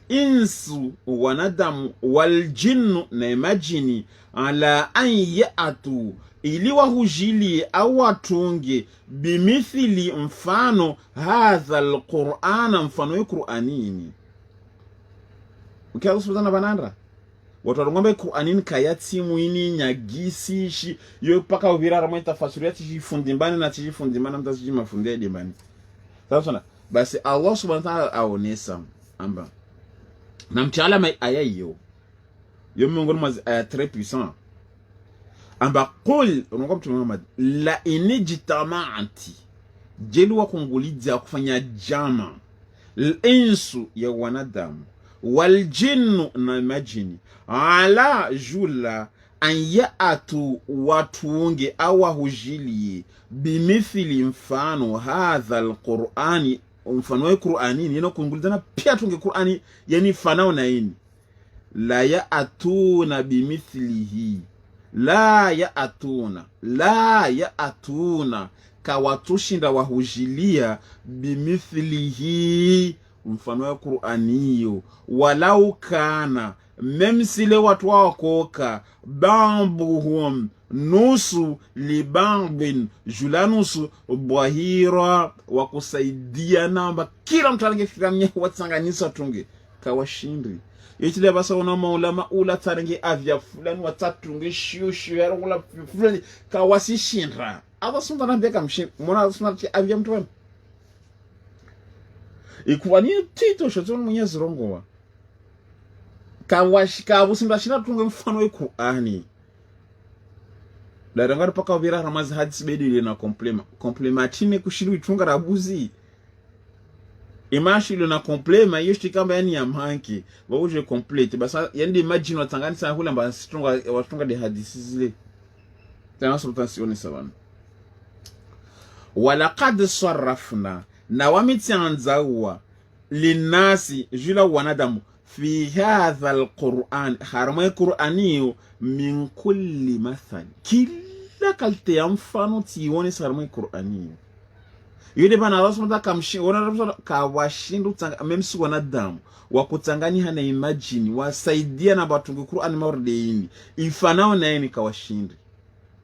insu wanadamu waljinnu na imajini ala an ya'atu ili wahujili au watunge bimithili mfano hadha alqur'ana mfano yuqur'anini ukiazo subhana banandra watu ngombe Qur'anini kayati muini nyagisi shi yo paka ubirara mwa tafasiri ati jifundimbani na tijifundimbana mtaji mafundia dimbani sasa basi Allah subhanahu wa ta'ala aonesa amba na mtiala aya hiyo miongoni mwa aya très puissant amba qul ngombe mtume Muhammad la inijtama'ati jelu wa kungulizia kufanya jama al-insu ya wanadamu waljinnu na majini ala jula an ya'atu watunge awa hujili bimithili mfano hadha alqur'ani mfano wa Qur'ani yeno kungulizana pia tunge Qur'ani yani fanao na ini la ya'atuna bimithlihi la ya'atuna kawatushinda wahujilia bimithlihi mfano wa Qur'aniyo walau kana même si le watu wakoka bambuhum nusu libambin jula nusu bwahira wa kusaidia namba kila mtu angefikira mnye watsanganisa tunge kawashindri yechile basa una maulama ula tsarange avya fulani watsatunge shiushu ya ula fulani kawasishindra aba sunda na beka mshi mona sunda avya mtu wenu ikuwani tito shoto mwenyezi rongowa kawashika busimba shina tunge mfano wa Qur'ani darangari paka vira ramazi hadisi bedi ile na complementine kushiru itunga rabuzi imashi ile na complema yoshti kamba yani ya manki bauje complete basa yani imagine watangani sana hula mba watunga de hadisi zile tena sultansioni sawana walaqad sarrafna na wamitianzawa linasi jula wanadamu fi hadha alquran harama qur'aniyo min kulli mathal kila kalte ya mfano tione sarama qur'aniyo yule bana rasmata kamshi wana kawashindu tanga memsi wanadamu wakutangani hana imagine wasaidia na batungu qur'an maurdeini ifanao na yeni kawashindi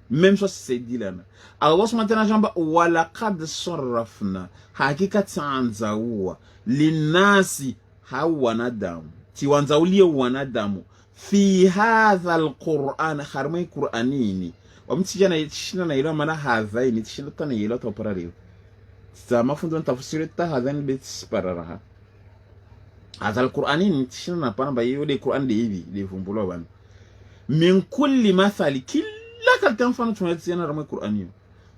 memso sisaidilana Allah subhanahu wa ta'ala jamba walaqad sarrafna hakika tanzawa linasi hawanadamu tiwanzaulie wanadamu fi hadha alquran harmai qur'anini wamtijana yishina na ila mana hadhaini tishina tana ila toparariyo sama fundo tafsiri ta hadhaini bitspararaha hadha alquranini tishina na pana bayo de qur'an de hivi de vumbulo bana min kulli mathali kila kaltan fanu tunatsina harmai qur'aniyo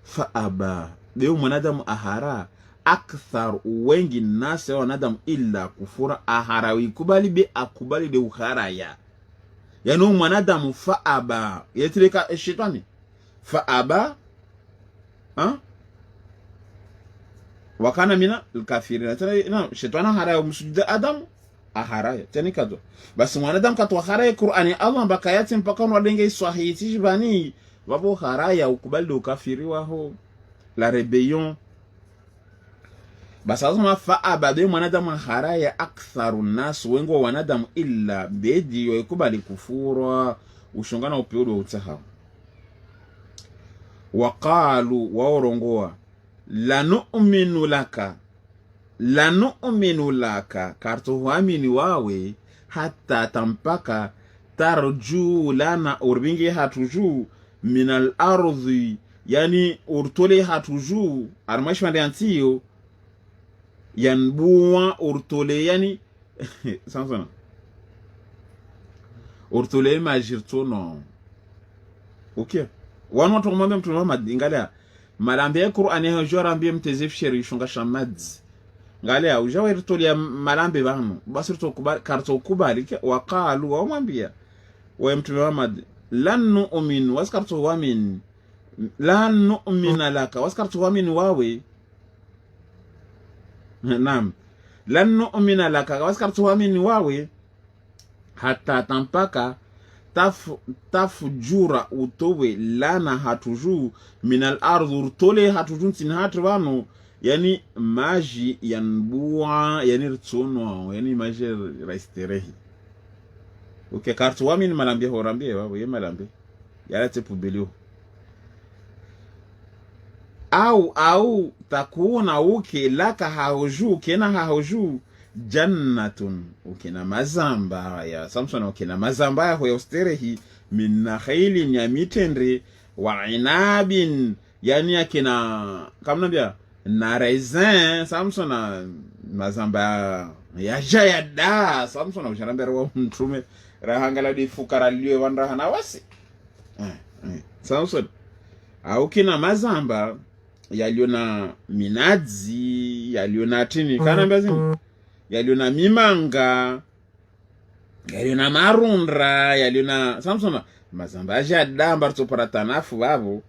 fa aba de wanadamu ahara akthar wengi nase wanadamu illa kufura aharawi kubali be akubali de ukharaya yani mwanadamu fa aba yetileka shetani fa aba wakana mina alkafirina tena shetani haraya msujuda adam aharaya tena kazo basi mwanadamu katwa haraya Qur'ani Allah bakayati mpaka wadenge sahihi tijibani wabo haraya ukubali de ukafiri waho la rebellion basa azuma fa abade mwanadamu haraya aktharu nas wengo wanadamu illa bedi yoikubali kufura ushongana upiodo utaha waqalu waorongoa la nu'minu laka karto huamini wawe hatta tampaka tarju lana urbingi hatuju minal ardhi yani urtole hatuju armashwande antiyo yanbuwa urtole yani sansana urtole majirto no okay wanu watu mwambe mtu Muhammad ngala malambe Qur'ani ha jora mbie mtezef sheri shunga shamad ngala ujawa urtole ya malambe banu basirto kubali karto kubali waqalu wa mwambia wa mtu Muhammad lan nu'min waskartu wa min lan nu'mina laka waskartu wa min wawe Naam lan nu'mina laka waskartu amini wawe hata tampaka tafjura utowe lana hatuju minal ardh urtole hatuju tin hatrano yani maji yanbuwa yani rtsono yani maji raisterehi okay kartu amini malambia horambia wawe malambe yala tepubelio au takuna uke laka hauju kena hauju jannatun ukina mazamba ya Samson ukina mazamba ya hoyosterehi min nakhailin ya mitendre wa inabin yani akina kamnambia na raisin Samson mazamba ya jayada Samson usharambera wa mtume rahangala di fukara liwe wandra na wasi Samson au kina mazamba yaliona minazi yaliona tini kana mbazini yaliona mimanga yaliona marundra yaliona Samsona mazamba aja damba tsoparatanafu babo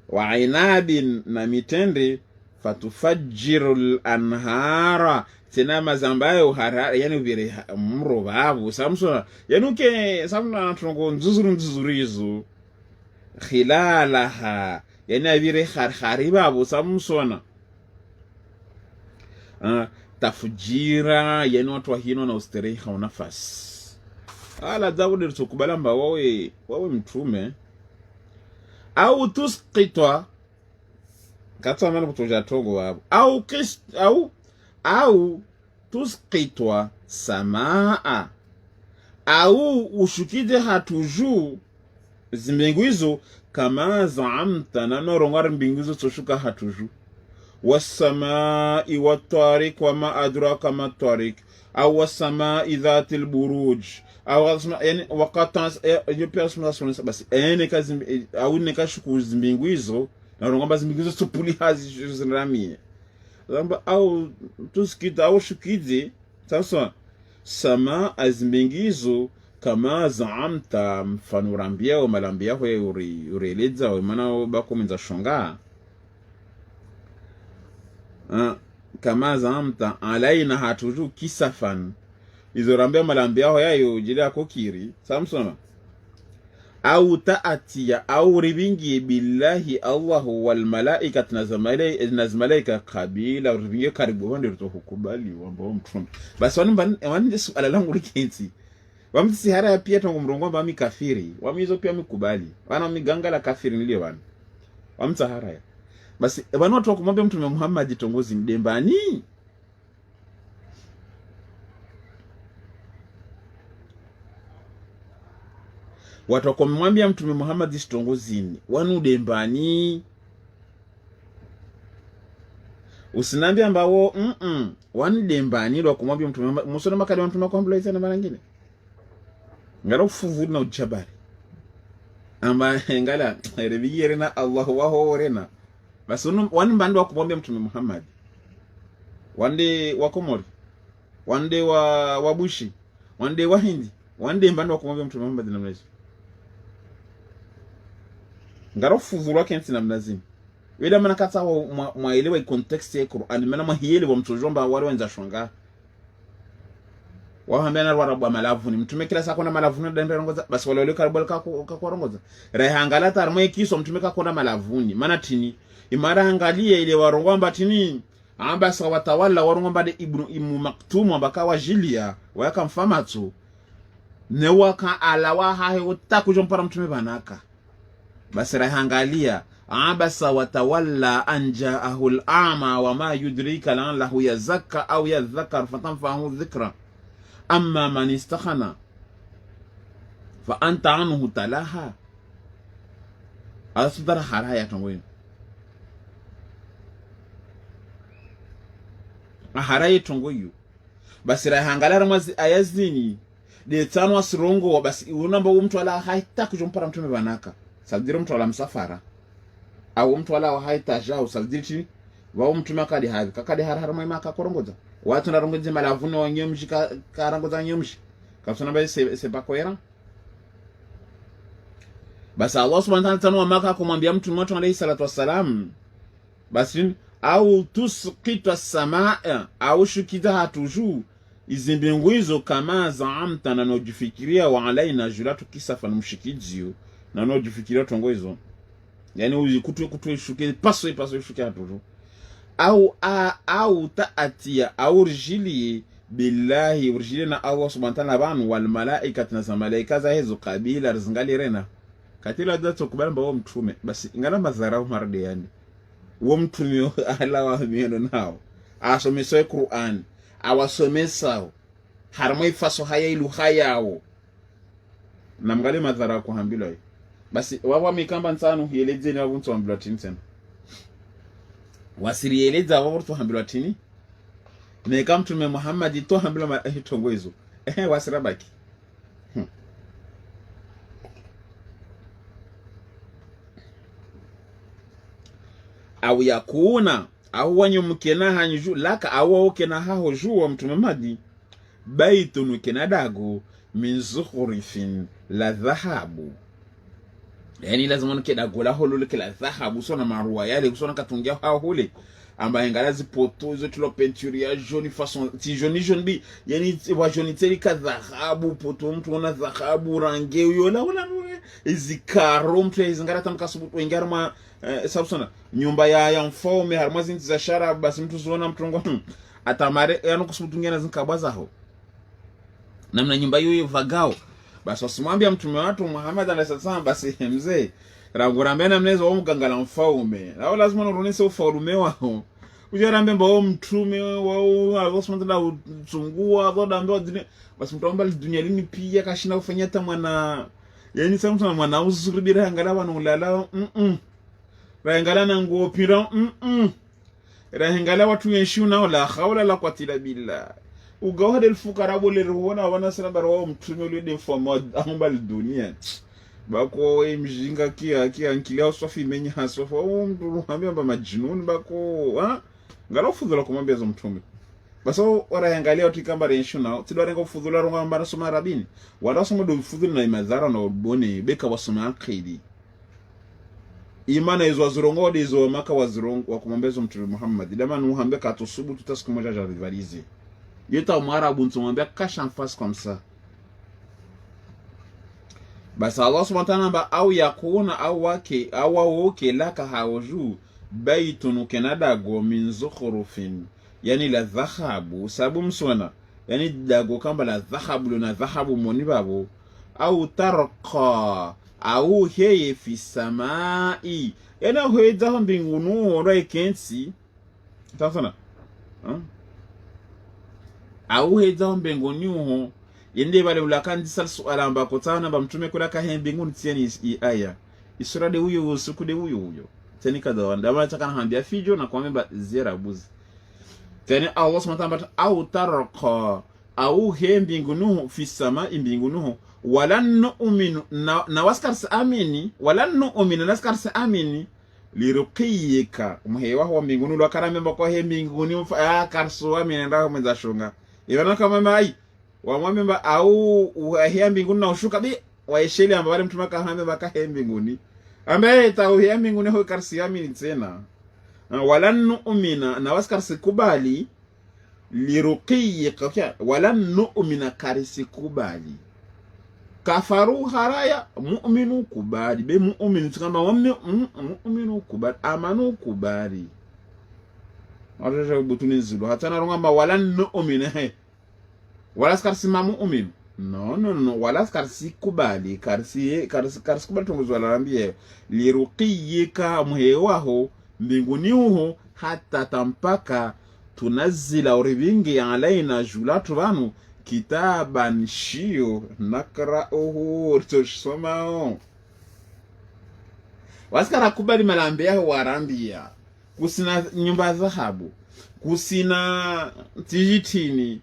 wa inabin na mitende fatufajjirul anhara tena mazamba yo harara yani vire mro babo Samsona yanuke Samsona trongo nzuzurizo khilalaha yani avire khariba abo Samsona tafjira yani watu wa hino na ustereha unafasi ala Daudi tukubala mba wawe mtume au tusqitwa katwa mana kutoja togo wabo au tusqitwa samaa au ushukide hatuju zimbingu hizo kama zaamta na norongar mbingu hizo toshuka hatuju wasamai wattariq wama adraka ma tariq au wasamai dhatil buruj au yani wakata yopia sunna basi kazi au nekashuku zimbingu hizo na rongo zimbingu hizo tupuli hazi zinramie zamba au tuskita au shukide sasa sama azimbengizo kama zaamta mfanurambia o malambia hwe ureleza o mana bakomenza shonga kama zaamta alaina hatuju kisafan izorambia malambia ho yayo jida kokiri samsona au ta'atiya au ribingi billahi Allahu wal malaikatu nazmalaika qabila ribingi karibu wande rutohukubali wamba mtume basi wani suala langu likenzi wamti sihara ya pia tongo mrongo mba mikafiri wamizo pia mikubali wana miganga la kafiri nilio wana wamti sahara ya basi wanu watu wakumwambia mtume Muhammad tongozi mdembani watu wakumwambia mtume Muhammad istongozini wanu dembani usinambia ambao wanu dembani ilo wakumwambia mtume Muhammad musona makadi wa mtume kwa isa na mara ngine ngala kufuvu na ujabari amba ngala rebigire na Allah waho rena basi wanu mbando wakumwambia mtume Muhammad wande wakomori wande wabushi wande wahindi wande mbando wakumwambia mtume Muhammad na mlezo ngaro fuvuru kensi na mnazini weda mana kata mwaelewa context ya Qur'an mana mahiyele wa mtojomba wale wenza shonga wahambia na warabu malavuni mtume kila saa kuna malavuni ndembe rongoza basi wale karibal ka rongoza rehangala tarmwe kiso mtume ka kuna malavuni mana tini imara angalia ile warongomba tini amba sa watawala warongomba de ibnu maktum ambaka wajilia waka mfamatu ne waka alawa hahe utakujompara mtume banaka basi rahangalia abasa watawalla anjaahu al-a'ma wama yudrika la'allahu yazakka au yadhakkar fatanfa'ahu dhikra amma man istakhana fa anta anhu talaha asdara haraya tongoyo haraya tongoyo basi rahangalia ramazi ayazini de tano asirongo basi unamba mtu ala haita kujompara mtume banaka sadiri mtu ala msafara au mtu ala haita jao sadiri wao mtu makadi havi kakadi harama maka korongoza watu na rongoze malavuni wa nyomshi karangoza nyomshi kapsana ba se bakoera basi Allah subhanahu wa ta'ala maka kumwambia mtu watu alayhi salatu wassalam basi au tusqita samaa au shukida hatuju izimbingu hizo kama zaamta na nojifikiria wa alaina julatu kisafa na mshikizio na nojifikiria tongo hizo yani uzikutu shuke paso shuke hatuju au ta'atia au rjili billahi urjili na Allah subhanahu wa ta'ala banu wal malaikatu na malaika za hizo kabila zingali rena katila dato kubamba wa mtume basi ingana mazarau marde yani wa mtume ala wa mieno nao asomeswe Qur'an awasomesao harmai faso haya ilu hayao na mgali madhara kwa hambilo hii basi wawa mikamba nsanu hieleze ni wabuntu wa mbilo tini tena wasiri hieleza wawa urtu hambilo tini na mtume Muhammad to hambilo tongo hizo wasirabaki au yakuna au wanyumkena hanju laka au kena haho juwa mtume Muhammad baitun kenadago min zukhrifin la dhahabu yani lazima nkedago la holo la dhahabu sona marua yale kusona katungia hao hole ambaye ngalazi poto hizo tulo peinture ya jaune façon ti jaune bi yani wa jaune teli ka dhahabu poto mtu ona dhahabu range yola wala izikaro mtu izingara tamkasubu wengarma sabsona nyumba ya mfaume harma zinti za sharab basi mtu zuona mtungo atamare yani kusubutungia na zinkabaza ho namna nyumba hiyo vagao basi wasimwambia mtume watu Muhammad alayhi basi mzee rangurambe na mnezo wa mgangala mfaume lao lazima nurunise ufaume wao ujarambe mbao mtume wao alosmantala utungua goda mbao basi mtuomba dunia lini pia kashina kufanya hata mwana yani sasa mtu mwana uzuribira ngala wana ulala ngala na nguo pira ngala watu yeshuna la hawla la quwwata billah ugawada alfukara bole ruona wana sana barwa mtume ulide mfamo ambal dunia bako mjinga kia nkilia usofi menya hasofa mtu mwambia mba majinuni bako ngala ufudhula kumwambia zo mtume baso waraangalia utikamba reshuna tidwarenga ufudhula ronga mbara soma rabini wala soma do ufudhula na imazara na bone beka wasoma akidi imana izo azurongo dizo maka wazurongo wakumwambia zo mtume Muhammad dama nuhambe katusubu tutasiku moja ja rivalize yeta mwarabu ntumwambia kasha en face comme ça. Basi Allah subhanahu wa ta'ala au yakuna au wake au woke laka hawju baitun kanadago min zukhrufin yani la dhahabu sabu msona yani dago kamba la dhahabu na dhahabu monibabo au tarqa au heye fi samai yana hoeja mbingunu ora ikensi tafana au heja mbinguni ho yende bale ulakandi sal suala ambako tana ba mtume kula ka mbinguni tieni aya isura de huyo usiku de huyo teni kada ndama taka hambia fijo na kwamba zera buzi teni Allah subhanahu wa ta'ala au tarqa au he mbinguni fi sama mbinguni walan nu'minu na waskar sa amini walan nu'minu naskar sa amini liruqiyika muhewa wa mbinguni lo karame mbako he mbinguni karso amini ndio mwenza shunga ibana kama mai wa mwamemba au hea mbinguni na ushuka bi waisheli ambao wale mtume kahambe baka hea mbinguni ambaye tao hea mbinguni ho karsi amini tena walan nu'mina na waskarsi kubali liruqiyika walan nu'mina karsi kubali kafaru haraya mu'minu kubali be mu'minu kama wamme mu'minu kubali amanu kubali wala butuni zulu hata na ronga walan nu'mina wala skarsi mu'min no wala skarsi kubali karsi kubali tunguzo alambie liruqiyika muhewaho mbinguni ho hata tampaka tunazila urivingi alaina julatu banu kitaban shio nakra'uhu tushomao waskara kubali malambia warambia kusina nyumba dhahabu kusina tijitini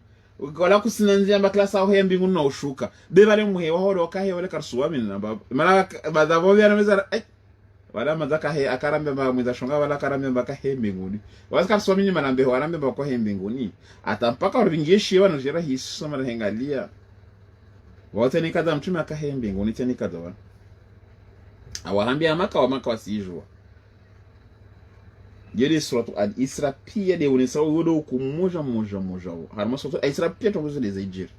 wala kusina nzia maklasa ho ya mbinguni na ushuka bebale muhewa ho lokahe wala karsuwa mina mala badavo bya nameza wala mazaka he akarambe ba mwiza shonga wala akarambe baka he mbinguni waska somi nyuma nambe warambe bako he mbinguni atampaka uringeshi wana jira hisu soma hengalia wote ni kadha mtume aka he mbinguni tena kadha wa awahambia maka wasijua yele suratu al-Isra pia de unisa wodo kumoja harma suratu al-Isra pia tongozo lezejiri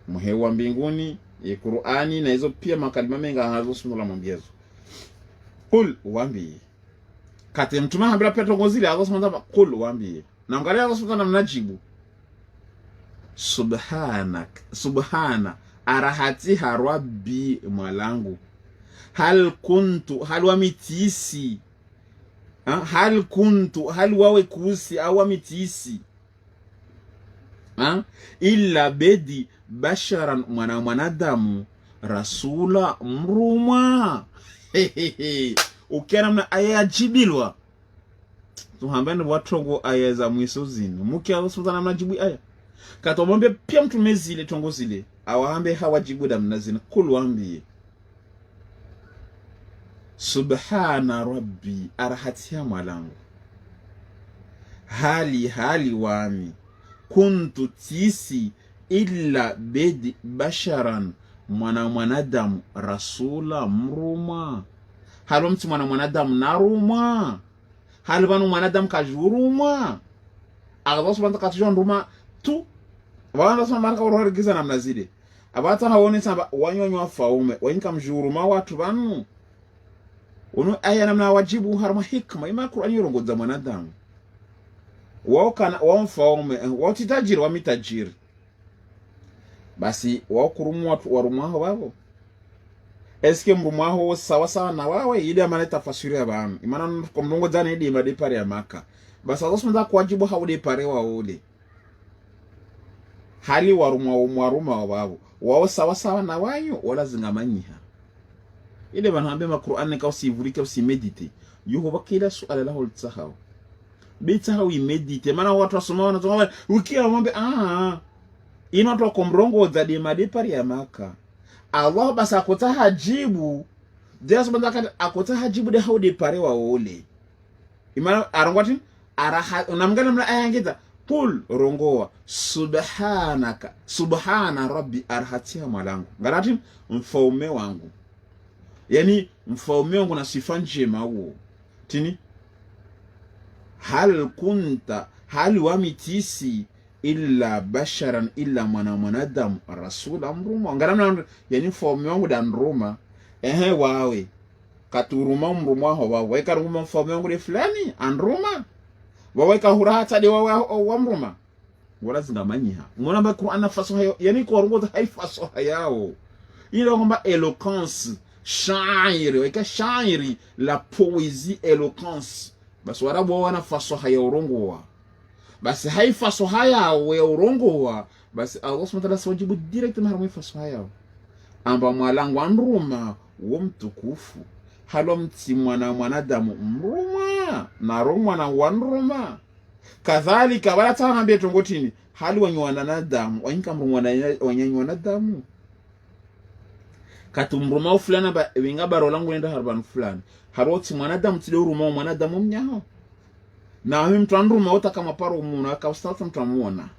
muhewa mbinguni ya Qur'ani na hizo pia makalima menga hazo sunula mwambiazo kul wambi kati mtume hambira pia tongozile hazo sunula kul wambi na angalia hazo sunula mnajibu subhana arahati rabbi mwalangu hal wamitisi hal wawe kusi au wamitisi illa bedi basharan mwanadamu rasula mruma ukena mna aya jibilwa tuhambane watongo aya za mwisozini muki alosuzana mnajibu aya katomombe pia mtume zile tongo zile awahambe hawajibu da mnazina kulwambie subhana rabbi arahatia mwalangu hali wami kuntu tisi illa bedi basharan mwanadamu rasula mruma halo mtu mwanadamu naruma halo banu mwanadamu kajuruma Allah subhanahu wa ta'ala ruma tu wana sema marka urorigiza namna zile abata haone samba wanyonywa faume wanyika mjuruma watu banu uno aya namna wajibu harma hikma ima Qur'ani yorongoza mwanadamu wao kana wao faume wao titajiri wa mitajiri basi wakurumwa warumwaho babo eske mrumwaho sawa sawa na wawe ile amana tafasiri ya bana imana komrongo jana idi made pare ya Maka basi Allah subhanahu kuwajibu haude pare wa ule hali waruma wabo wao sawa sawa na wayo wala zingamanyiha ile banambe ma Qur'an ka usivulike usimedite yuko bakila suala la holtsahao bita how imedite mana watu wasoma wanasoma ukia mambe ino to komrongo zadi made pare ya Maka Allah basa akota hajibu Deus bandaka akota hajibu de haude pare wa ole imana arangwati araha unamgana mla ayangita kul rongoa subhana rabbi arhatia malangu ngarati mfaume wangu yani mfaume wangu na sifa njema huo tini hal wamitisi illa basharan illa mwanadamu rasul amruma ngaramna yani mfaume wangu dan roma wawe katuruma mruma ho wawe karuma mfaume wangu de fulani andruma wawe kahurata de wa mruma wala zingamanyiha ngona ba Qur'an fasaha yani ko rongo hai fasaha yao ile ngomba eloquence shairi weka shairi la poésie eloquence basi warabo wana fasaha ya urongoa basi hai fasaha yao ya urongoa basi Allah subhanahu wa ta'ala wajibu direct maharamu fasaha yao amba mwalangu andruma wo mtukufu halo mti mwanadamu mruma na roma na wanruma kadhalika wala taambia tongotini hali wanadamu wanyika mruma wanadamu katumruma fulana ba winga baro langu nenda harban fulani haroti mwanadamu tilo ruma mwanadamu mnyaho na mtu andruma wota kama paro muna kaustata mtamuona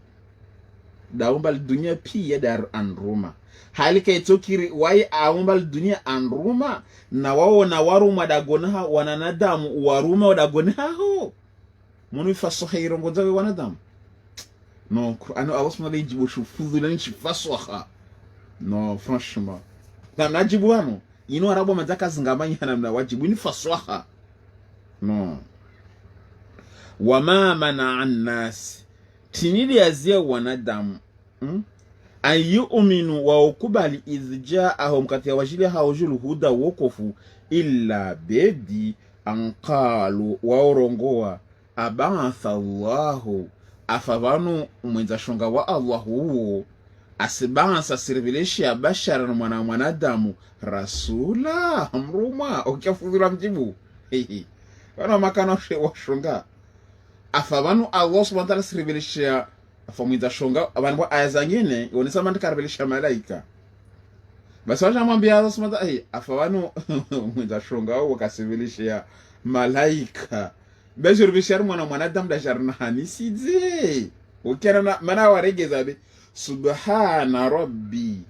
daumba dunia pia dar andruma hali kaitokiri wai aumbal dunia andruma na wao na waruma dagonaha wanadamu waruma wadagonaha ho munu fasaha irongo zawe wanadamu no Qur'an Allah subhanahu yajibu shufuzu lani fasaha no franchement na najibu wano ino arabo mazaka zingamanya namna wajibu ni fasaha no wama mana annas tinili azia wanadamu ayu'minu wa ukubali izja'ahum katia wajili hawjul huda wokofu illa bedi anqalu wa urongoa ab'atha Allahu afabanu mwenza shonga wa Allahu asibansa sirvilisha bashara na mwanadamu rasula amruma ukafudhura mjibu wana makana wa shonga afabanu Allah subhanahu wa ta'ala sirvilisha afamwiza shonga abantu ayazangine yonesa mandi karbelisha malaika basi wajamwambia Allah subhanahu wa ta'ala afabanu mwiza shonga au wakasivilisha malaika bezurubishar mwanadamu da jarna hanisize ukera mana waregeza be subhana rabbi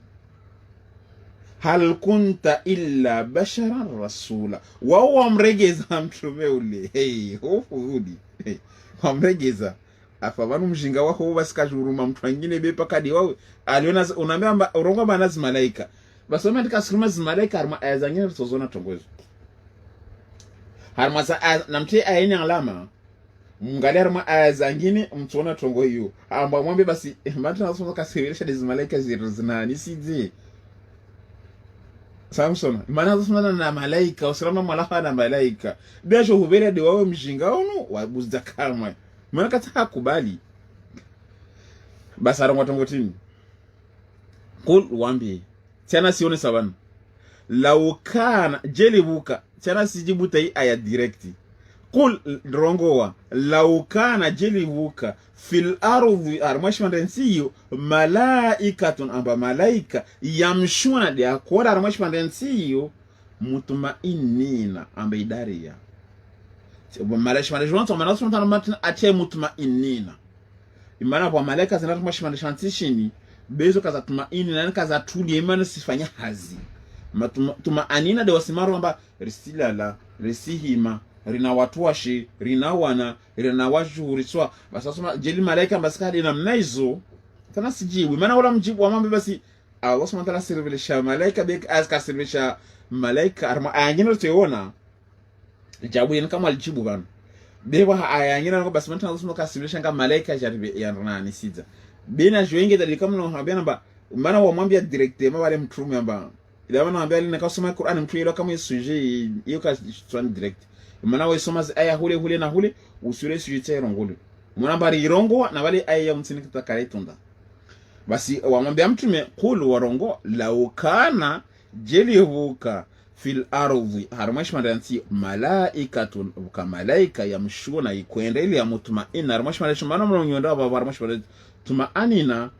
hal kunta illa basharan rasula wa amregeza mtume ule hofudi amregeza afabanu mjinga wako basikajuruma mtu wengine bepa kadi wao aliona unaambia urongo banazi malaika basi wame tikasirima malaika arma ayazangine tozona tongozo harma sa namtie ayeni alama mungali harma ayazangine mtuona tongo hiyo amba mwambe basi mbatu nasoma kasirisha dizi malaika zinani sije Samson mana nasoma na malaika usalama malaika na malaika besho hubele de wao mjinga ono wabuzda kama mana kata kubali basara ngotongotini kul wambi tena sione sabana laukana jelibuka tena sijibuta hii aya directi kul rongowa laukana jelibuka fil ardi armashmandensiyo malaikatun amba malaika yamshuna de akora armashmandensiyo mutmainina amba idaria malashmandensiyo manasumtana atie mutmainina imana kwa malaika zinatmashmandenshantishini bezo kaza tumaini na kaza tuli imana sifanya hazi tumaanina de wasimaru amba risilala risihima rina watuashi rina wana rina washuhuriswa basasoma jeli malaika baskadi na mnaizo tana sijibu maana wala mjibu wamambe basi Allah subhanahu wa ta'ala sirvilisha malaika bek aska sirvilisha malaika arma ayangina teona jabu yen kama aljibu bana bewa ayangina ngo basi manta Allah subhanahu wa ta'ala sirvilisha nga malaika jarbe yanana siza bena joenge da kama no habena ba maana wamwambia directement wale mtume amba ila maana anambia ile kasoma Qur'an mtu ile kama sujet hiyo ka direct maana wewe soma aya hule na hule usure sujet ya rongole mwana bari irongo na wale aya ya mtini kitakaretunda basi wamwambia mtume qul warongo laukana jelihuka fil ardhi harmash madanti malaikatun ka malaika yamshuna ikwenda ile ya mutmainna harmash madanti maana mnyonda baba harmash madanti tumaanina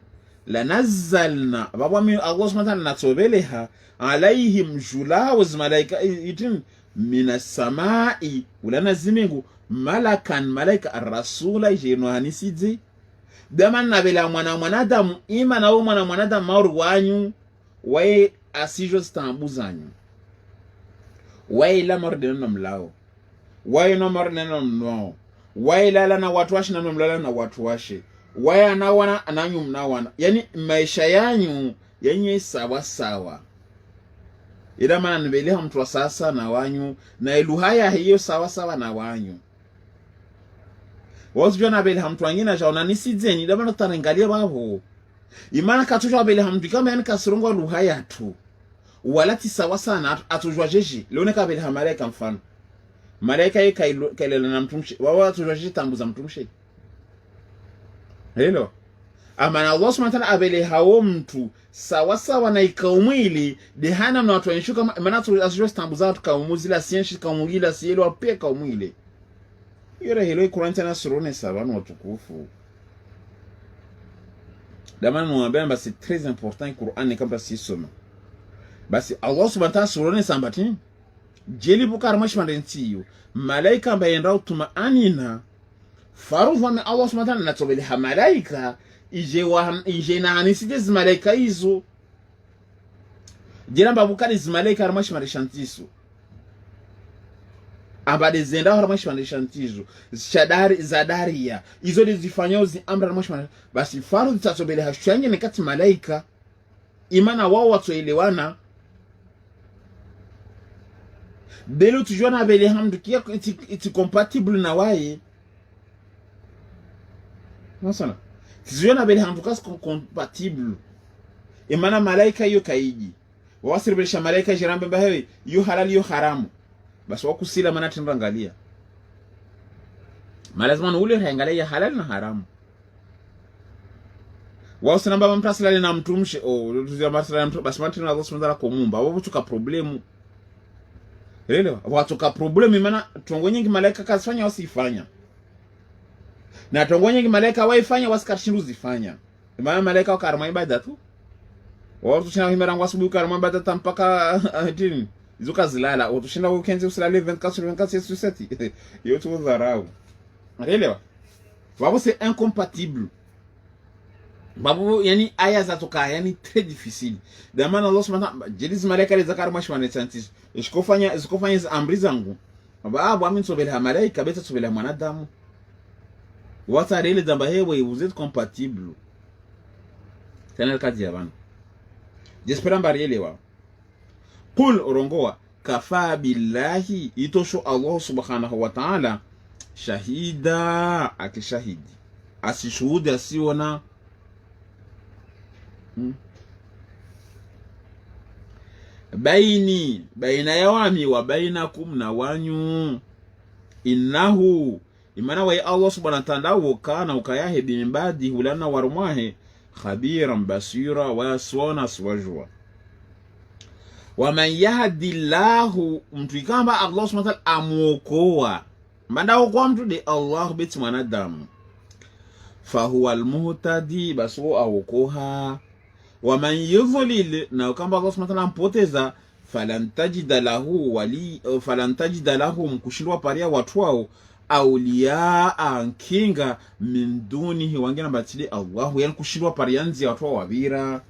lanazzalna baba mi Allah subhanahu wa ta'ala natobeleha alaihim julawaz malaika itin minas samai ulana zimingu malakan malaika ar-rasula jeno hanisidi dama nabela mwanadamu ima na mwanadamu mauru wanyu wae asijo stambuzanyu wae la mardena mlao wae no mardena mno wae lala na watu washi na mlala na watu washi wae anawana ananyu mnawana yani maisha yanyu yenye sawa sawa ila maana nibeleha mtu wa sasa na wanyu na iluhaya hiyo sawa sawa na wanyu wazi jona beleha mtu wengine jaona nisideni ila maana tutaangalia babo imana katujwa beleha mtu kama yani kasirongwa luhaya tu walati sawa sana atujwa jeji leone ka beleha malaika mfano malaika yake kailele na mtumshi wao atujwa jeji tambuza mtumshi hello amana Allah subhanahu wa ta'ala abele hao mtu sawa sawa na ikaumwili dehana na watu wanishuka maana asijua stambuza watu kaumuzila sienshi kaumugila sielo apia kaumwili yore hilo Qur'an tena surone sabanu watukufu dama mwambia basi très important Qur'an kama si soma basi Allah subhanahu wa ta'ala surone sambati jeli bukar mashmandentiyo malaika ambaye ndao tumaanina farufa min Allah subhanahu wa ta'ala natobele ha malaika ije na aniside zimalaika hizo jiramba bukari zimalaika armashi marishantiso abade zenda armashi marishantizo shadari zadaria izo zifanyao zi amra armashi basi faru tatobele hashanye ne kati malaika imana wao watoelewana belo tujua na bele hamdu kia iti compatible na wae nasana tujua na bele hamdu kasi compatible imana malaika yu kaiji wawasiribilisha malaika jirambe mbahewe yu halali yu haramu basi wakusila mana timbangalia malazima ule haangalia ya halali na haramu wawasina mbaba mtasilali na mtumshe tuzia masilali na mtumshe basi mantini na zosu mzala kumumba wabu tuka problemu elewa watu ka problemu imana tongo nyingi malaika kasifanya wasifanya na tongo nyingi malaika waifanya wasikarishindu zifanya imana malaika wakarama ibada tu watu china himera ngwasubu karama ibada tampaka tini izuka zilala watu china ukenzi usilale 24 sur 7 yotu dharau elewa wabu c'est incompatible babu yani aya za toka yani très difficile damana Allah subhanahu wa ta'ala jeliz malaika le zakar mashwane chantis iskofanya za amri zangu babu amin sobela malaika beta sobela mwanadamu wata rele damba hewe vous êtes compatible tena kazi ya bana j'espère mbarielewa qul rongoa kafa billahi itosho Allah subhanahu wa ta'ala shahida akishahidi asishuhudi asiona baina yawami wa bainakum na wanyu innahu imana wa Allah subhanahu wa ta'ala wakana ukayahe bimbadi hulana warumwahe khabiran basira wa yaswana swajwa wa man yahdillahu mtu ikamba Allah subhanahu wa ta'ala amuokoa manda okoa mtu de Allah biti mwanadamu fahuwa almuhtadi basu awokoha wa man yudhlil na kamba Allah subhanahu wa ta'ala mpoteza falan tajida lahu mkushindwa paria watu wao auliya ankinga min dunihi wangina batili Allah yani kushindwa paria nzi watu wao wabira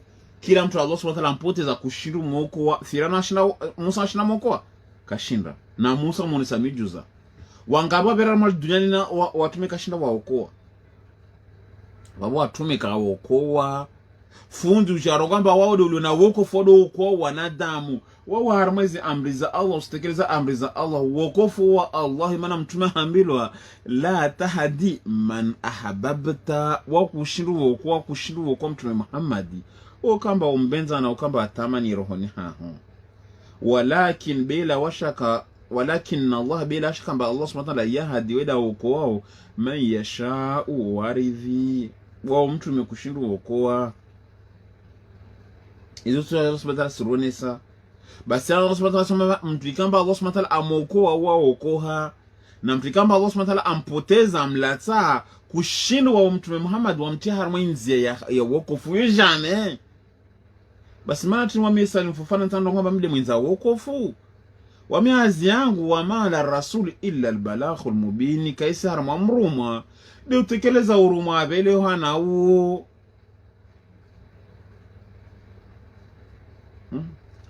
kila mtu Allah subhanahu wa ta'ala mpoteza kushindu moko wa firana shina Musa shina moko kashinda na Musa monesa mijuza wangaba bera mal duniani na watume kashinda waokoa babu watume kaokoa fundu jarogamba wao dole na woko fodo kwa wanadamu wa harmezi amri za Allah, usitekeleza amri za Allah, wokofu wa Allah. Maana mtume hambilwa la tahdi man ahbabta, wa kushindu kwa mtume Muhammadi ukamba umbenza na ukamba atamani rohoni haho. Walakin bila washaka, walakin Allah bila shaka ba Allah subhanahu wa ta'ala yahdi weda ukoao man yasha'u waridhi, wa mtume kushindu ukoa izo tu Allah subhanahu wa ta'ala suronesa. Basi Allah subhanahu wa ta'ala mtukamba Allah subhanahu wa ta'ala amokoa wa okoha, na mtukamba Allah subhanahu wa ta'ala ampoteza mlata kushindu wa mtume Muhammad wa mtia harmoinzi ya wokofu yojane. Basi maana tunamwambia mfufana ntando kwamba mde mwenza wokofu wa miazi yangu wa mala rasul illa albalaghul mubin, kaisa harma mruma de utekeleza uruma abele hana uo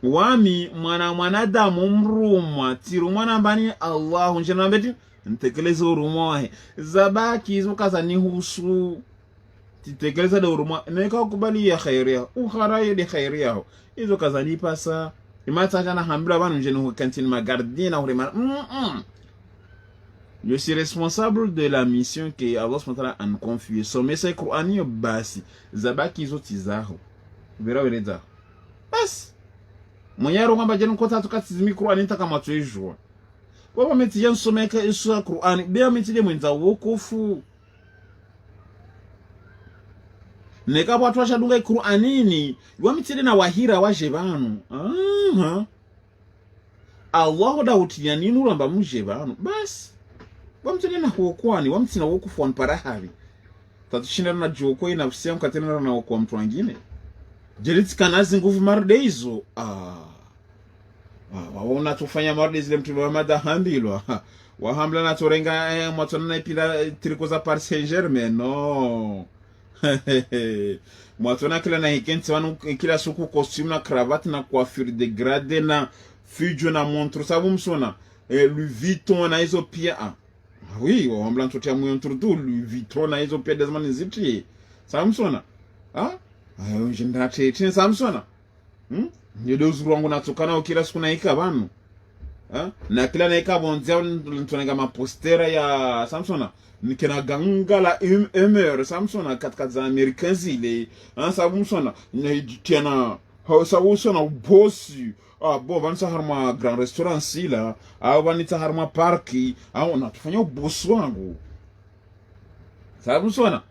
wami mwanadamu mruma tiru mwana mbani Allah njena mbeti ntekeleza uruma wahe zabaki hizo kaza ni husu titekeleza da uruma neka kubali ya khairia ukharaye de khairia hizo kaza ni pasa imata jana hambira banu njeno kantine magardina urema. Je suis responsable de la mission que Allah subhanahu wa ta'ala a confiée. Son message Qur'ani basi zabaki hizo tizaho vera wereza bas monyaro kwamba jenu kota tukatizimi Qur'ani kama tuejua baba meti yansomeka isu Qur'ani bea meti de mwenza wokofu neka watu washadunga Qur'anini wamitide na wahira waje banu. Allah da utiya ninu ramba muje banu bas wamtide na huokwani wamtina wokofu wanpara havi tatushinda na joko ina nafsi mkatena na woko mtu wengine jeliti kanazi nguvu marde hizo. Waona tufanya marde zile mtu Muhammad hambilwa wa hamla na torenga mwatona na ipila triko za Paris Saint-Germain no. Mwatona kila na hikenti wanu kila suku costume na cravate na coiffure de grade na fijo na montre sabu msona Louis Vuitton na hizo pia. Oui, wa hamla ntotia montre tu Louis Vuitton na hizo pia desmani ziti sabu msona ayo njenda tete Samsona nyedo uzuru natokana ukila siku naika banu na kila naika bonzia ntonenga mapostera ya Samsona nikena gangala emer Samsona katika za American zile Samsona tena sabu sona bosi bo vansa harma grand restaurant sila au vanita harma parki au natufanya bosi wangu Samsona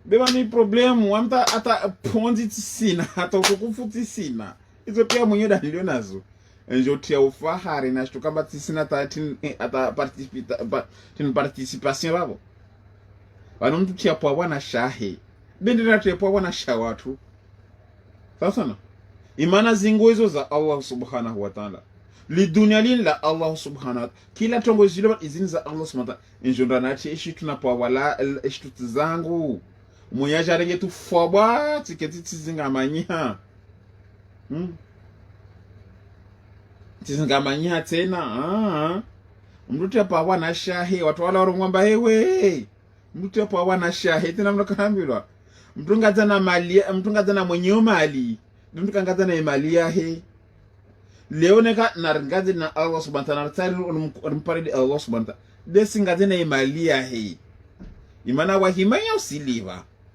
beba ni problemu amta ata pondi tisina hata ukufuti sina hizo pia mwenye dalio nazo njo tia ufahari na shtukamba tisina ata participation babo wano mtu tia po wana shahe bendera tia po wana shawatu sasa imana zingo hizo za Allah subhanahu wa ta'ala li dunia la Allah subhanahu kila tongo zile izini za Allah subhanahu wa ta'ala njo ndanati ishi tunapo wala ishi tutizangu mwenyaja rege tu fobwa tiketi tizingamanya tizingamanya tena mtu hapa wana shahi watu wala warumwamba hewe mtu hapa wana shahi tena mnakambilwa mtu ngaza na mali mtu ngaza na mwenye mali mtu kangaza na mali yahe leo neka naringaze na Allah subhanahu wa ta'ala unumparidi Allah subhanahu wa ta'ala desi ngaze na mali yahe imana wahimanya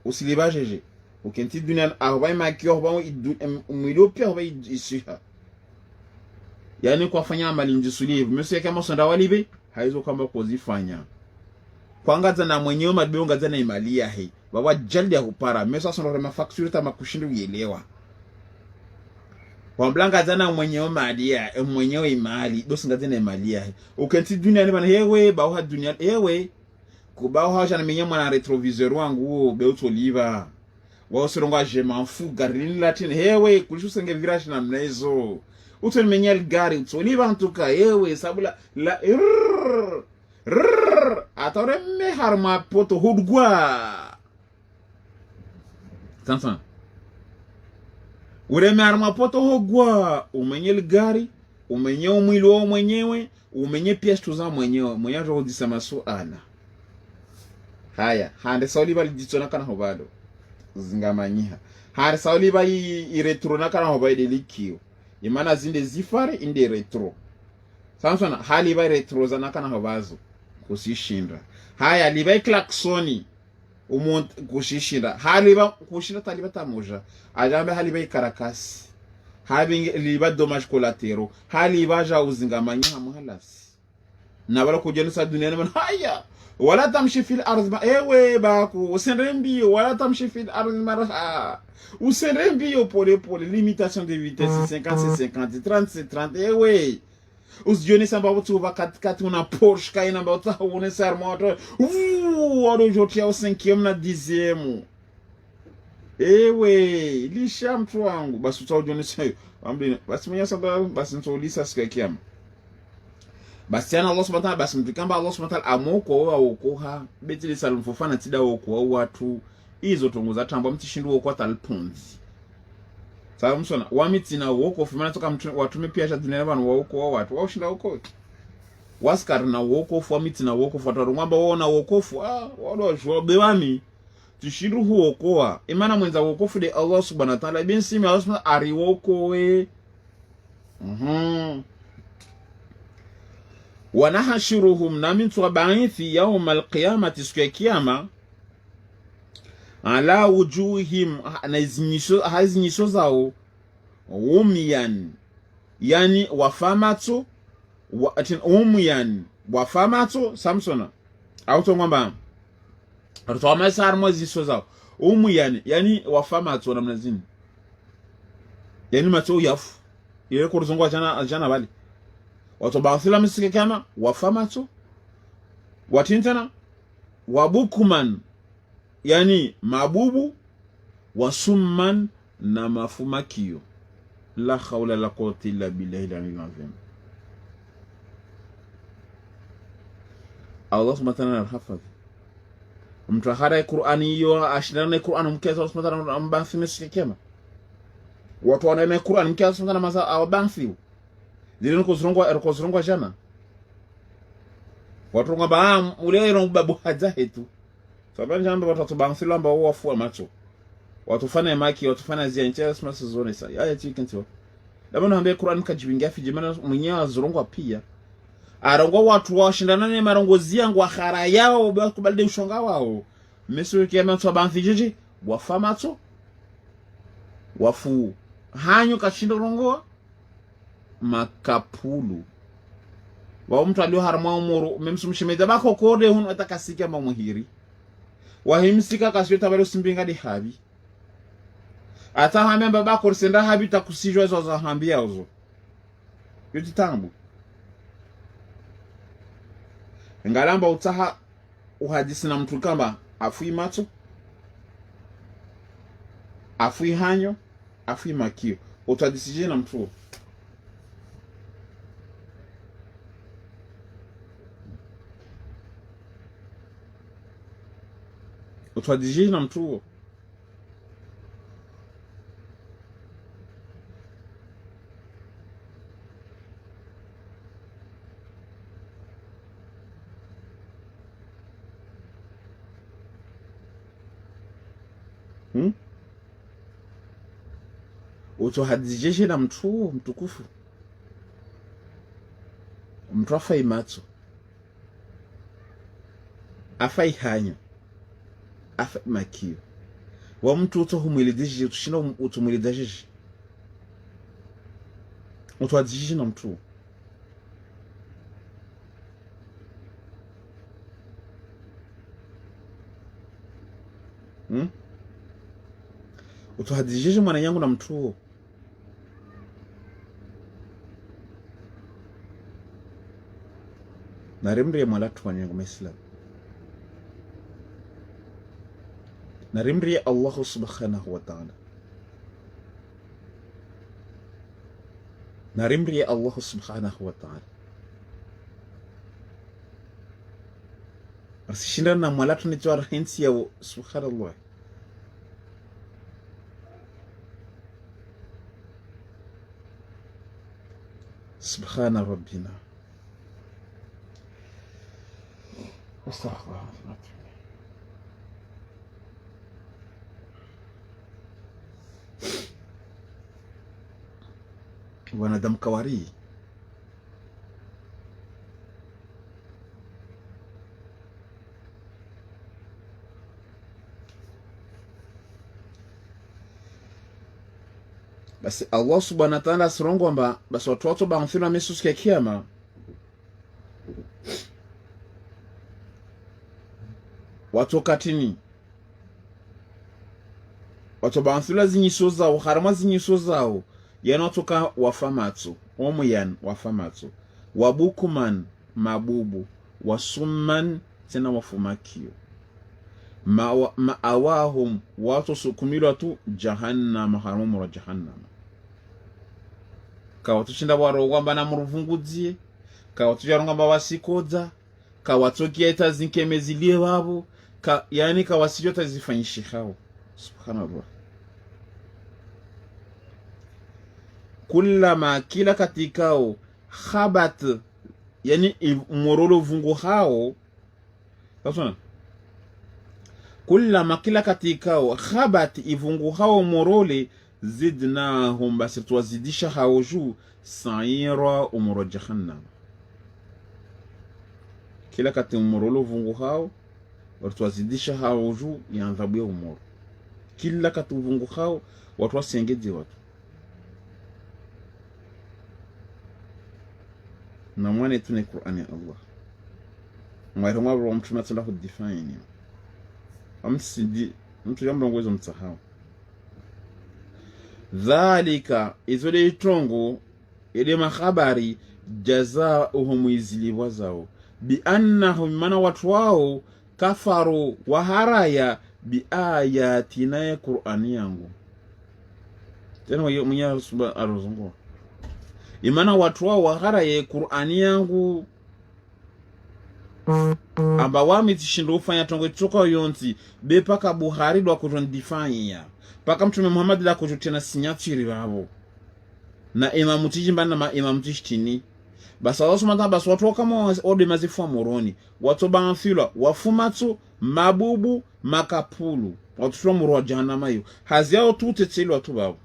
usiliva jeje ukenti dunia ahwa makio ba mwilopia ahwa isiha yani kwa fanya amali njisulivu mse kama sonda walibe haizo kama kuzifanya kwangaza na mwenyewe madbe ngaza na imali yahe baba jaldi ya kupara mesa sonda ma facture ta makushindu yelewa kwa blanga zana mwenyewe mali ya mwenyewe imali dosi ngaza na imali yahe ukenti dunia ni bana hewe ba dunia hewe kubao haja na menyama na retroviseur wangu beuto liva wao sironga je m'en fous garini latine hewe kulishusenga virage na mnezo uto menyal gari uto liva antuka hewe sabula la atore me harma poto hudgwa sansan ure me harma poto hudgwa umenyel gari umenye umwili wao mwenyewe umenye pia tuza mwenyewe mwenye rodi sama suala haya hande sauli bali jitsona kana hobado zingamanyiha hande sauli bali iretrona kana hobade likio imana zinde zifare inde retro samsona hali ba retro zana kana habazo kusishinda haya liba klaksoni umuntu kushishinda hali ba kushinda taliba tamoja ajambe hali ba karakasi hali liba dommage collatéraux hali ba ja uzingamanya muhalasi na bala kujenisa dunia na haya wala tamshi fil ardh ewe baku usenrembi wala tamshi fil ardh marha usenrembi pole limitation de vitesse 50 c'est 50 30 c'est 30 ewe usijoni samba watu katikati una Porsche kaina mbota une sarmoto wado jotia au 5e na 10e ewe lisha mtu wangu basi utaujoni sayo ambi basi mwenye samba basi ntolisa sikia basi ana Allah subhanahu wa ta'ala basi mtukamba Allah subhanahu wa ta'ala amoko awokoha betili salumfofana tida woko watu izo tongoza tambo mtishindu woko talpunzi sawa msona wamitina woko fumana toka watume pia dunia banu woko watu washinda woko waskar na woko fu wamitina woko fu atarungamba wona woko fu wado wajwa bewami tishindu huokoa imana mwenza woko fu de Allah subhanahu wa ta'ala bin simi Allah subhanahu ari woko we wanahashuruhum namin tuwaba'ithi yawm al-qiyamati siku ya kiyama ala wujuhim hazinyisho zao umyan yani wafamatu umyan wafamatu samsona auto ngamba rutoma sarmo ziso zao umyan yani wafamatu namna zini yani macho yafu ile kurzongwa jana bali watu baasila misike kama wafamatu watintana wabukuman yani mabubu wasumman na mafumakio la khawla la quwwata illa billahi al-azim Allah subhanahu wa ta'ala hafadh mtahara Qur'ani hiyo ashirana Qur'an mkeza Allah subhanahu wa ta'ala ambathi misike kama watu wanaona Qur'an mkeza subhanahu wa ta'ala awabanthi zilino kozurongwa jana watu ngaba ulero babu haja hetu sababu jambo watu bansilo ambao wafua macho watu fana maki watu fana zia nchea smart zone sasa haya chikinto labda naambia Qur'an kajibingia fijimana mwenyewe azurongwa pia arongwa watu washindana ne marongozi yangu akhara yao bakubalde ushonga wao mesu kema mtu banthijiji wafa macho wafu hanyo kashinda rongoa makapulu wa mtu alio harma umuru memsumshimeza bako kode hunu atakasika mamuhiri wahimsika kasweta balo simbinga di habi ata hamemba bako senda habi takusijwa zo za hambia uzo yuti tambu ngalamba utaha uhadisi na mtu kamba afui macho afui hanyo afui makio utadisije na mtu utwadiji na mtu utohadijishe na mtu mtukufu mtu afai macho afai hanyo afa makio wa mtu utohumwilidishi utushinda utumwilidishi utwadijishe na mtu utohadijishe mwana yangu na mtu na rimri ya mwalatu wanyangu maislam na rimri ya Allah subhanahu wa ta'ala na rimri ya Allah subhanahu wa ta'ala arsishinda na mwalatu nitwa rahinsi ya subhanallah subhana rabbina astaghfirullah wanadamu kawari. Basi Allah subhanahu wa ta'ala asirongomba basi watu banthila mesusikia kiyama watu katini watu banthila zinyiso zao harama zinyiso zao yanatoka wafamatsu omuyan wafamatsu wabukuman mabubu wasumman tena wafumakio ma'awahum watu sukumilwa tu jahannam haramu wa jahannam ka watu chinda warogwamba na muruvungudzie ka watu jarongamba wasikodza ka watu kieta zinkemezilie babo ka yani ka wasijota zifanyishi hao subhanallah. Kullama kila katikao khabat yani morolo vungu hao tasona kullama kila katikao khabat ivungu hao morole zidnahum basi tuwazidisha hao juu sa'ira umro jahannam. Kila kati morolo vungu hao tuwazidisha hao juu ya adhabu ya umro. Kila kati vungu hao watu wasengeze watu na mwane tune Qur'ani Allah mwairongwa wa mtume sallallahu define amsidi mtu yamrongozo msahau dhalika izole itongo ile makhabari jazaohum iziliwa zao bi annahum mana watu wao kafaru wa haraya bi ayatina ya Qur'ani yangu tena mwenye subhanahu arozongo imana watu wao waharaye Qur'ani yangu amba wamitishindo ufanya tongo choka yonti be paka Buhari do akutondifanya paka mtume Muhammad la kututena sinyatiri babo na imamu tijimbana na imamu tishtini basa Allah subhanahu wa ta'ala basa watu kama ode mazifu moroni watu banfila wafumatsu mabubu makapulu watu from ro jahannama yo haziao tuteteli watu babo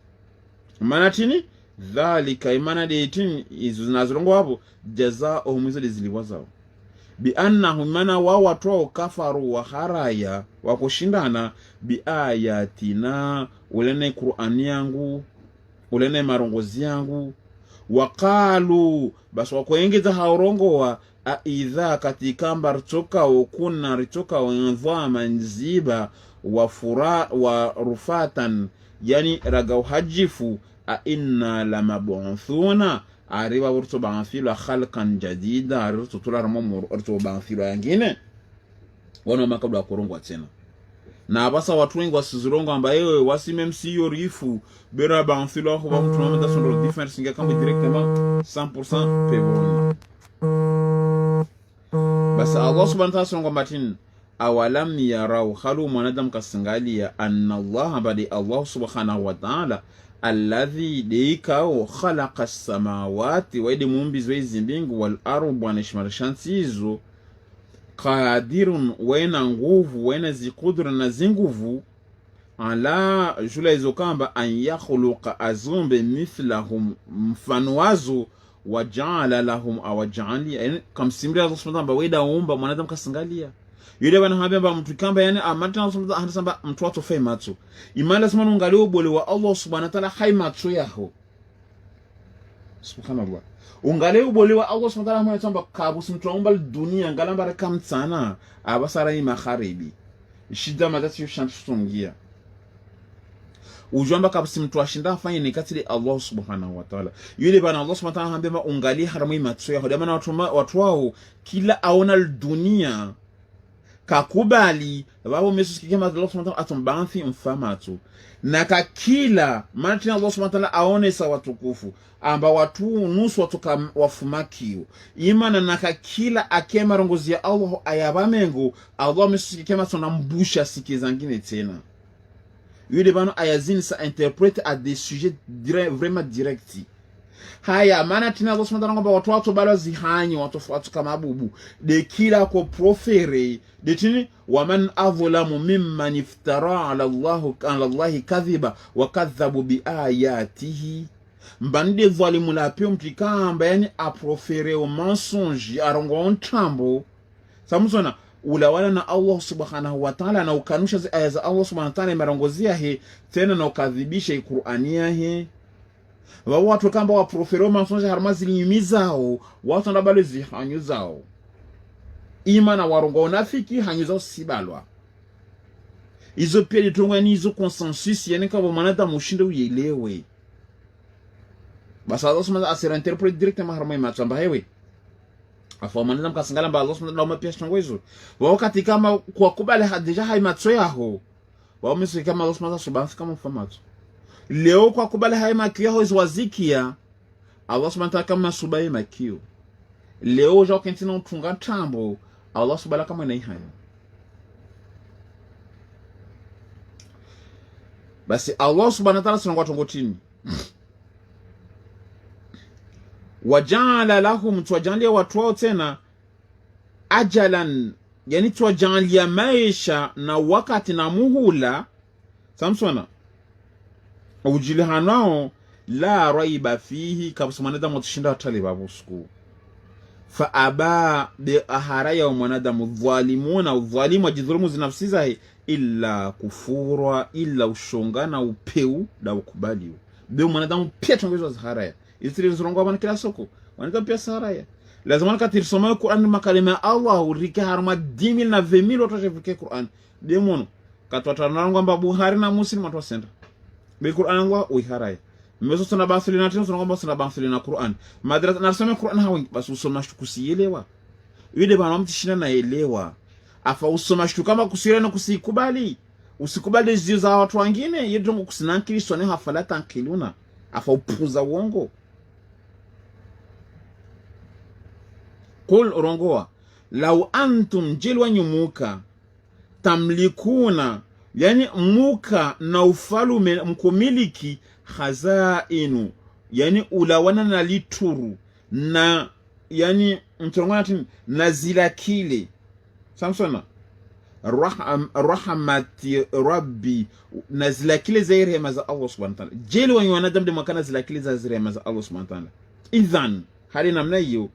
manatini dhalika imana de tin izunazrongo hapo jazaohum ziliwa zao bi annahum mana wa watu kafaru wa haraya wa kushindana bi ayatina ulene Qur'ani yangu ulene marongozi yangu waqalu bas wakoengeza haurongo wa aidha katika mbartoka ukuna ritoka wa manziba wa fura wa rufatan yani ragau hajifu a inna lamab'uthuna ariba wurtu ba'thila khalqan jadida aritu tularamo murtu ba'thila yangine wana makabla kurongwa tena na basa watu wengi wasizirongo ambaye wasime msiyo rifu bera ba'thila kwa mtu mama tasondo difference inga kama directement 100% peboni basa Allah subhanahu wa ta'ala matin awalam yarau khalu manadam kasangalia anna Allah badi Allah subhanahu wa ta'ala alladhi deikao khalaqa as-samawati wa idi muumbizi wezi mbingu wal ardu wanashmarishantizo qadirun wena nguvu wena zikudra na zinguvu ala jula hizo kamba an yakhluqa azumbe mithlahum mfano wazo waja'ala lahum awaj'ali yani kamsimria Allah subhanahu wa ta'ala weda umba mwanadamu kasangalia yule bana habamba mtu kamba yani amata anasamba mtu watu faimatsu imala simana ungalio bole wa Allah subhanahu wa ta'ala haimatsu yaho subhanallah ungalio bole wa Allah subhanahu wa ta'ala mwanasamba kabusi mtu umba dunia ngalamba rekamtsana abasara magharibi shida matatu yoshantungia ujamba kabusi mtu ashinda afanye nikatili Allah subhanahu wa ta'ala yule bana Allah subhanahu wa ta'ala habamba ungali haramu matsu yaho dama watu wao kila aona dunia kakubali babo mesusikia Allah subhanahu wa ta'ala atumbanthi mfamatu na kakila maana Allah subhanahu wa ta'ala aone sawa tukufu amba watu nusu watoka wafumakio imana na kakila akema rongozi ya Allah ayabamengo Allah mesusikia matona mbusha siki zangine tena yule bano ayazini sa interprète à des sujets vraiment directs haya maana tina Allah subhanahu wa ta'ala watu balo zihanyi watu kama bubu de kila ko profere de tini waman adhlamu mimman iftara ala Allah kadhiba wa kadhabu bi ayatihi mbande dhalimu la pio mtikamba yani aprofere au mensonge arongo ontambo samsona ulawana na Allah subhanahu wa ta'ala na ukanusha aya za Allah subhanahu wa ta'ala imerongozia he tena na ukadhibisha Qur'ania he watu kamba wa profero mensonge harmazi limizao watu ndabale zihanyu zao imana warongo nafiki hanyu zao sibalwa izo pia litongwa ni izo consensus yani kama manada mushinde uyelewe basa Allah subhanahu wa ta'ala asira interpret directement harma imatsamba hewe afa manada mkasangala mba Allah subhanahu wa ta'ala mapia shangwe izo wakati kama kwa kubale hadija haimatso yaho wamesi kama Allah subhanahu wa ta'ala kama mfamato leo kwa kubale haimakio yaho izo wazikia Allah subhanahu wa ta'ala kama subaye makio leo jo kentina utunga tambo Allah subhanahu kama na ihaya basi Allah subhanahu wa ta'ala sanangwa tongotini wajala lahum tuwajalia watu wao tena ajalan yani tuwajalia maisha na wakati na muhula samsona ujilihanao la raiba fihi kabisa mwanadamu tushinda watali babusku fa aba bi aharaya wa mwanadamu dhalimuna udhalimu wajidhulumu zinafsi zahe illa kufurwa illa ushongana upeu da ukubaliwa be mwanadamu pia tongezwa zaharaya isiri nzurongwa bana kila soko wanadamu pia zaharaya lazima katisoma Qur'an makalima ya Allah urika harma 10000 na 20000 watoshefike Qur'an be mono katwatanangwa mba Buhari na Muslim watosenda be Qur'an ngwa uiharaya mmeso sana basili na tena ngomba sana basili na Qur'an madrasa nasoma Qur'an hawi basi usoma kusielewa yule bana mtishina na elewa afa usoma shtu kama kusira na kusikubali usikubali zio za watu wengine yedo kusinakili sone hafalata ankiluna afa upuza uongo kul rongoa law antum jilwa nyumuka tamlikuna yani muka na ufalume mkumiliki khazainu yani ulawana na lituru na yani mtongana tini na zila kile samsona rahmati rabbi na zila kile za rehema za Allah subhanahu wa ta'ala jeli wa wanadamu de makana zila kile za rehema za Allah subhanahu wa ta'ala idhan hali namna hiyo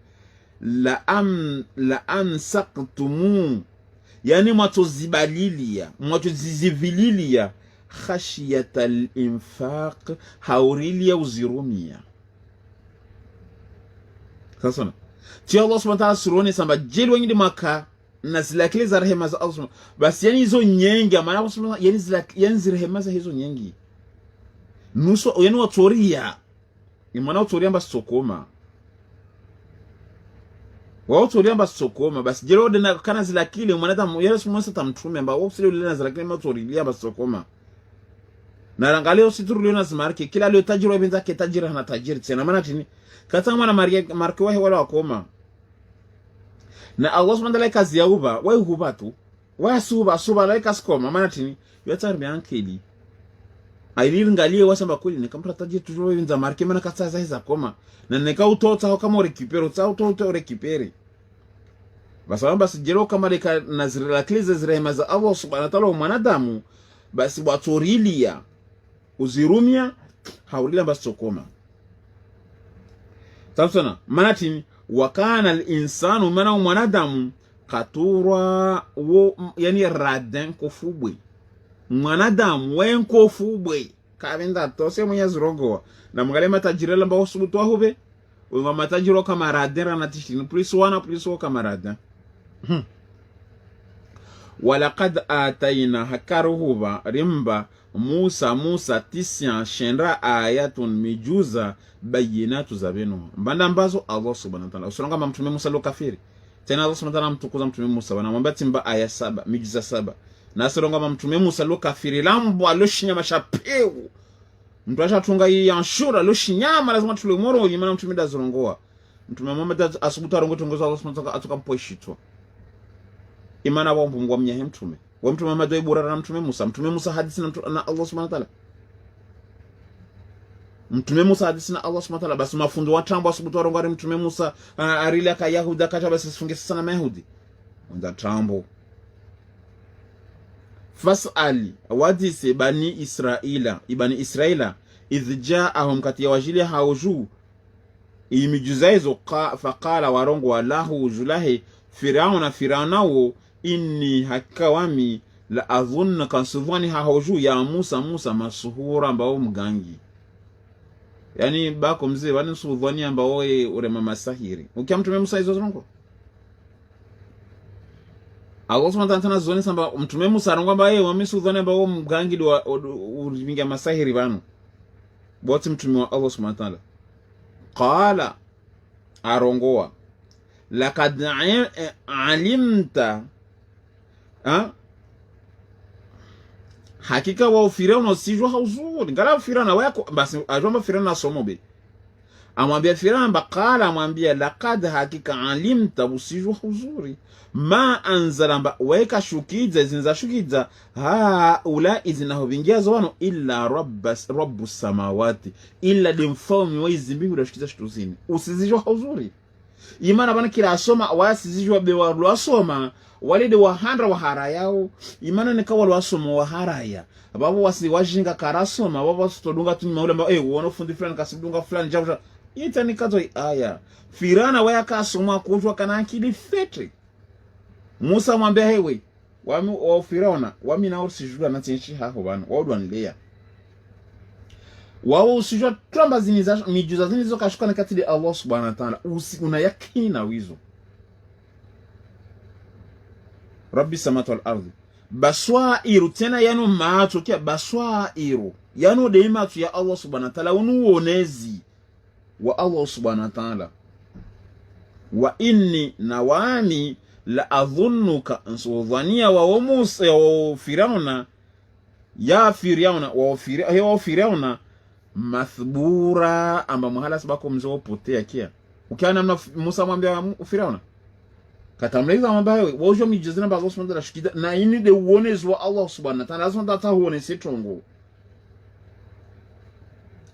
la ansaqtumu yani matozibalilia matozizivililia khashiyatal infaq haurilia uzirumia sasa ti Allah subhanahu wa ta'ala suroni samba jeli wengine maka na zila kile za rehema za Allah basi yani hizo nyengi maana Allah subhanahu yani zila yani rehema za hizo nyengi nuso yani watoria imana watoria mba sokoma watoria mba sokoma basi jelo de na kana zila kile mwanadamu yale sumonsa tamtume mba wosile ule na zila kile matoria mba sokoma na rangaleo situru na zimarke kila leo tajiri wa benza ke tajiri na tajiri tena maana tini kata mwana marke wahe wala wakoma na Allah subhanahu wa ta'ala kazi ya uba wewe huba tu wewe suba like askoma maana tini yotarbi ankeli ailiri ngalie wasamba kweli ni kama tajiri tujue benza marke maana kata za koma na nika utota kama rekipero ta utota rekipere basi jero kama leka nazira klize zirema za Allah subhanahu wa ta'ala mwanadamu basi watorilia uzirumia haulila basokoma tamsona manatini wakana al-insanu mana mwanadamu katura wo yani radin kofubwe mwanadamu wenko fubwe kabenda tose Mwenyezi Mungu na mngale matajirela mba usubutu ahube wa matajiro kama radin ranatishini plus wana plus kama radin walaqad atayna hakaruhuba rimba Musa tisya shendra ayatun mijuza bayinatu zabenu mbanda ambazo Allah subhanahu wa ta'ala usonga kama mtume Musa lo kafiri tena Allah subhanahu wa ta'ala mtukuza mtume Musa wanamwambia timba aya 7 mijuza 7 na songa kama mtume Musa lo kafiri lambo aloshinya mashapeu mtu ashatunga hii anshura lo shinyama lazima tulemoro yimana mtume dazorongoa mtume Muhammad asubuta rongo tongoza Allah subhanahu wa ta'ala atukampoishitwa imana wa mbungwa mnyahe mtume wa mtume Muhammad ibura na mtume Musa hadithi na Allah subhanahu wa ta'ala mtume Musa hadithi na Allah subhanahu wa ta'ala basi mafundo watambo asubutu warongari mtume Musa arili aka Yahuda kacha basi sifunge sana Mayahudi onda tambo fasali wadise ibani Israila idh jaahum kati ya wajili hauju imijuza hizo faqala warongo walahu julahe Firauna inni hakika wami la adhunna kansudhani hauju ya Musa masuhura ambao mgangi. Yani bako mzee wani sudhani ambao urema masahiri ukia mtume Musa hizo zongo Allah subhanahu wa ta'ala zoni samba mtume Musa rongo ambaye wami sudhani ambao mgangi do uringa masahiri banu boti mtume wa Allah subhanahu wa ta'ala qala arongoa laqad alimta hakika wa Firauna usijua hauzuri ngala Firauna wako basi ajomba Firauna somobe amwambia Firauna bakala amwambia laqad hakika alimta usijua hauzuri ma anzalamba weka shukiza zinza shukiza ula izinaho bingiazo wano illa rabbus samawati illa dimfawmi wa izimbingu da shukiza shutuzini usizijua hauzuri imana bana kila asoma wasizijua bewa luasoma walide wahandra wahara yao imana nikawa luasoma waharaya babo wasi wajinga karasoma babo wasitodunga tunyima ule uono fundi fulani kasibudunga fulani jabu ita nikazo aya Firauna waya kasoma kujwa kana akili fetri Musa mwambia hewe wami wa Firauna wami na usijua na tinchi hapo bana wadwa nilea wao usijua tramba ziniza mijuza zinizo kashuka na katili Allah subhanahu wa ta'ala una yakini na wizo Rabbi samawati wal ardi baswairu tena yanu maatu kia baswairu yanu deimatu ya Allah subhanahu wa ta'ala unuonezi wa Allah subhanahu wa ta'ala wa inni nawami la adhunnuka ansudhania wa Musa wa Firauna ya Firauna mathbura amba mahala sabako mzo potea kia ukiana na Musa mwambia Firauna katamleza mwambia wewe wojo mijizina ba Allah subhanahu wa ta'ala shikida na ini de uonezo wa Allah subhanahu wa ta'ala lazima tata huone setongo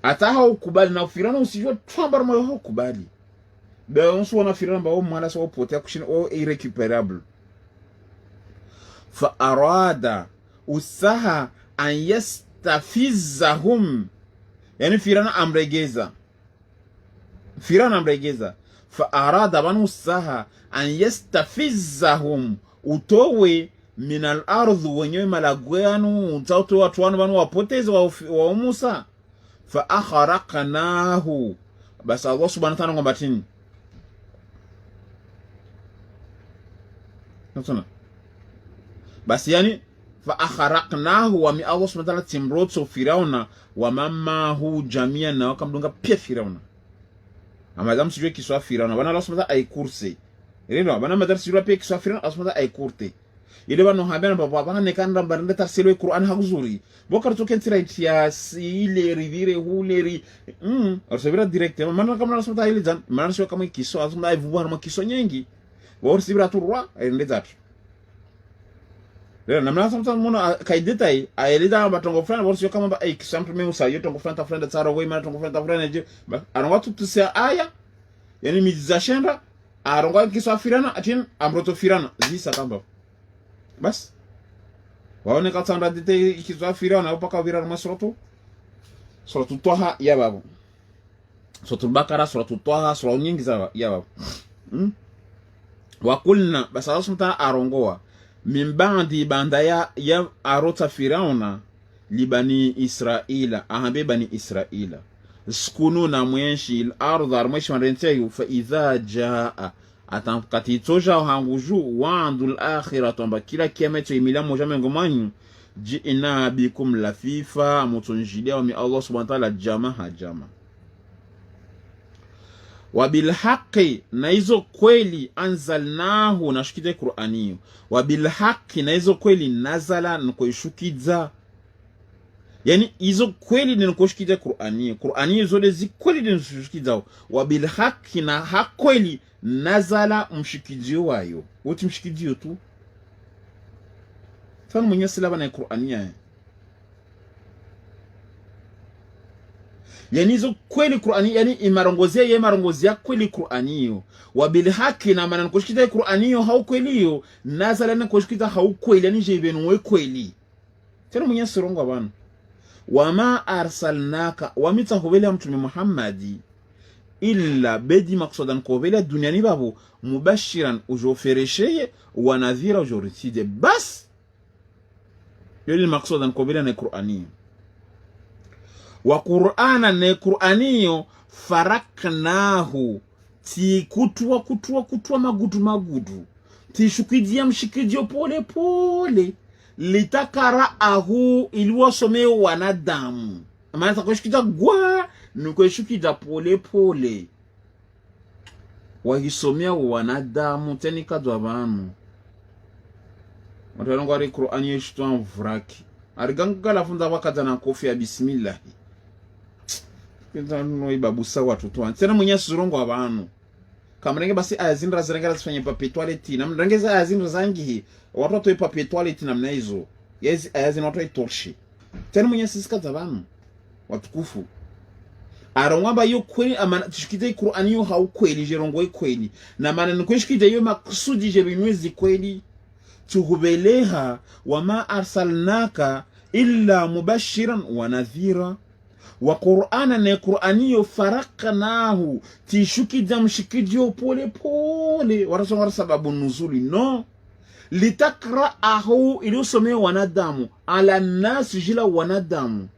ataha ukubali na Firauna usijua twamba moyo ukubali Beonsu wana Firauna ba mahala sabako potea kushina irrecuperable fa arada usaha an yastafizahum yani Firauna amregeza fa arada banu saha an yastafizahum utowe min al-ardh wenyewe malagwanu utauto watu banu wapoteze wa Musa fa akharaqnahu bas Allah subhanahu wa ta'ala ngomba tini natuna basi yani fa akharaqnahu wa mi Allah subhanahu wa ta'ala timrotso Firauna wa mamahu jamia na wakamdunga pia Firauna amadam sijue kiswa Firauna bana Allah subhanahu wa ta'ala aikurse reno bana madar sijue pia kiswa Firauna Allah subhanahu wa ta'ala aikurte ile bano habana baba bana nekanda barende tarselo Qur'an hakuzuri bokar to kentira itia ile rivire huleri arsebira directement mana kama Allah subhanahu wa ta'ala mana sio kama kiswa Allah subhanahu wa ta'ala vuwa kiswa nyingi wa ursibira turwa ende tatu na mna sometimes mona kaideta hii aelida matongo fulani bora sio kama ba example mimi usayo tongo fulani ta fulani tsara wewe tongo fulani ta fulani je ana watu tusia aya yani mizashenda arongo kiswa Firauna atin amroto Firauna zisa kamba bas waone katanda dite kiswa Firauna upaka vira masroto suratu Taha ya babu suratu Bakara suratu Taha suratu nyingi za ya babu wa kulna bas Allah subhanahu arongoa min ba'di banda ya arota Firauna libani Israila ahambe bani Israila skunu na mwenshi al-ardh armweshi marenteyo fa idha jaa atamkati toja hanguju wa'dul akhirah tamba kila kiameto imila moja mengomanyu ji'ina bikum lafifa mutunjilia wa mi Allah subhanahu wa ta'ala jama wabil haqqi na hizo kweli anzalnahu na shukite Qur'ani wabil haqqi na hizo kweli nazala nkoishukiza yani hizo kweli nkoishukiza Qur'ani zote zikweli nkoishukiza wabil haqqi na hakweli nazala mshikizio wayo wote mshikizio tu sana mwenye silaba na Qur'ani yani hizo kweli Qur'ani yani imarongozea kweli Qur'ani hiyo wabil haki na maana kushikita Qur'ani hiyo haukweli hiyo nazala na kushikita haukweli yani jebenu we kweli tena mwenye sirongo bana wama arsalnaka wamita hubele mtume Muhammadi illa bedi maksudan kovela duniani babu mubashiran ujoferesheye wa nadhira ujoritide bas yoli maksudan kovela na Qur'ani wa Qur'ana na Qur'aniyo faraknahu ti kutwa magudu ti shukidia mshikidio pole pole litakara ahu iliwasome wanadamu maana takoshikida gwa nukoshikida pole pole wahisomea wanadamu teni kadwa banu watarongo ari Qur'ani yeshitwa vraki arigangala funda wakata na kofi ya bismillah no ibabusa watoto tena mwenye surongo abantu kamrenge basi azindra zirengera zifanye papier toilette na mrengeza azindra zangi watoto e papier toilette namna hizo yes azindra watoto torshi tena mwenye sisika zabanu watukufu arongwa yo kweli amana tushikide Qur'ani yo haukweli jerongo kweli na maana nikushikide yo maksudi je binwezi kweli tuhubeleha wama arsalnaka illa mubashiran wa nadhira wa Qur'ana na Qur'aniyo faraknahu tishukida mshikidio pole pole warasonga sababu nuzuli no litakra'ahu ilusome wanadamu ala nas jila wanadamu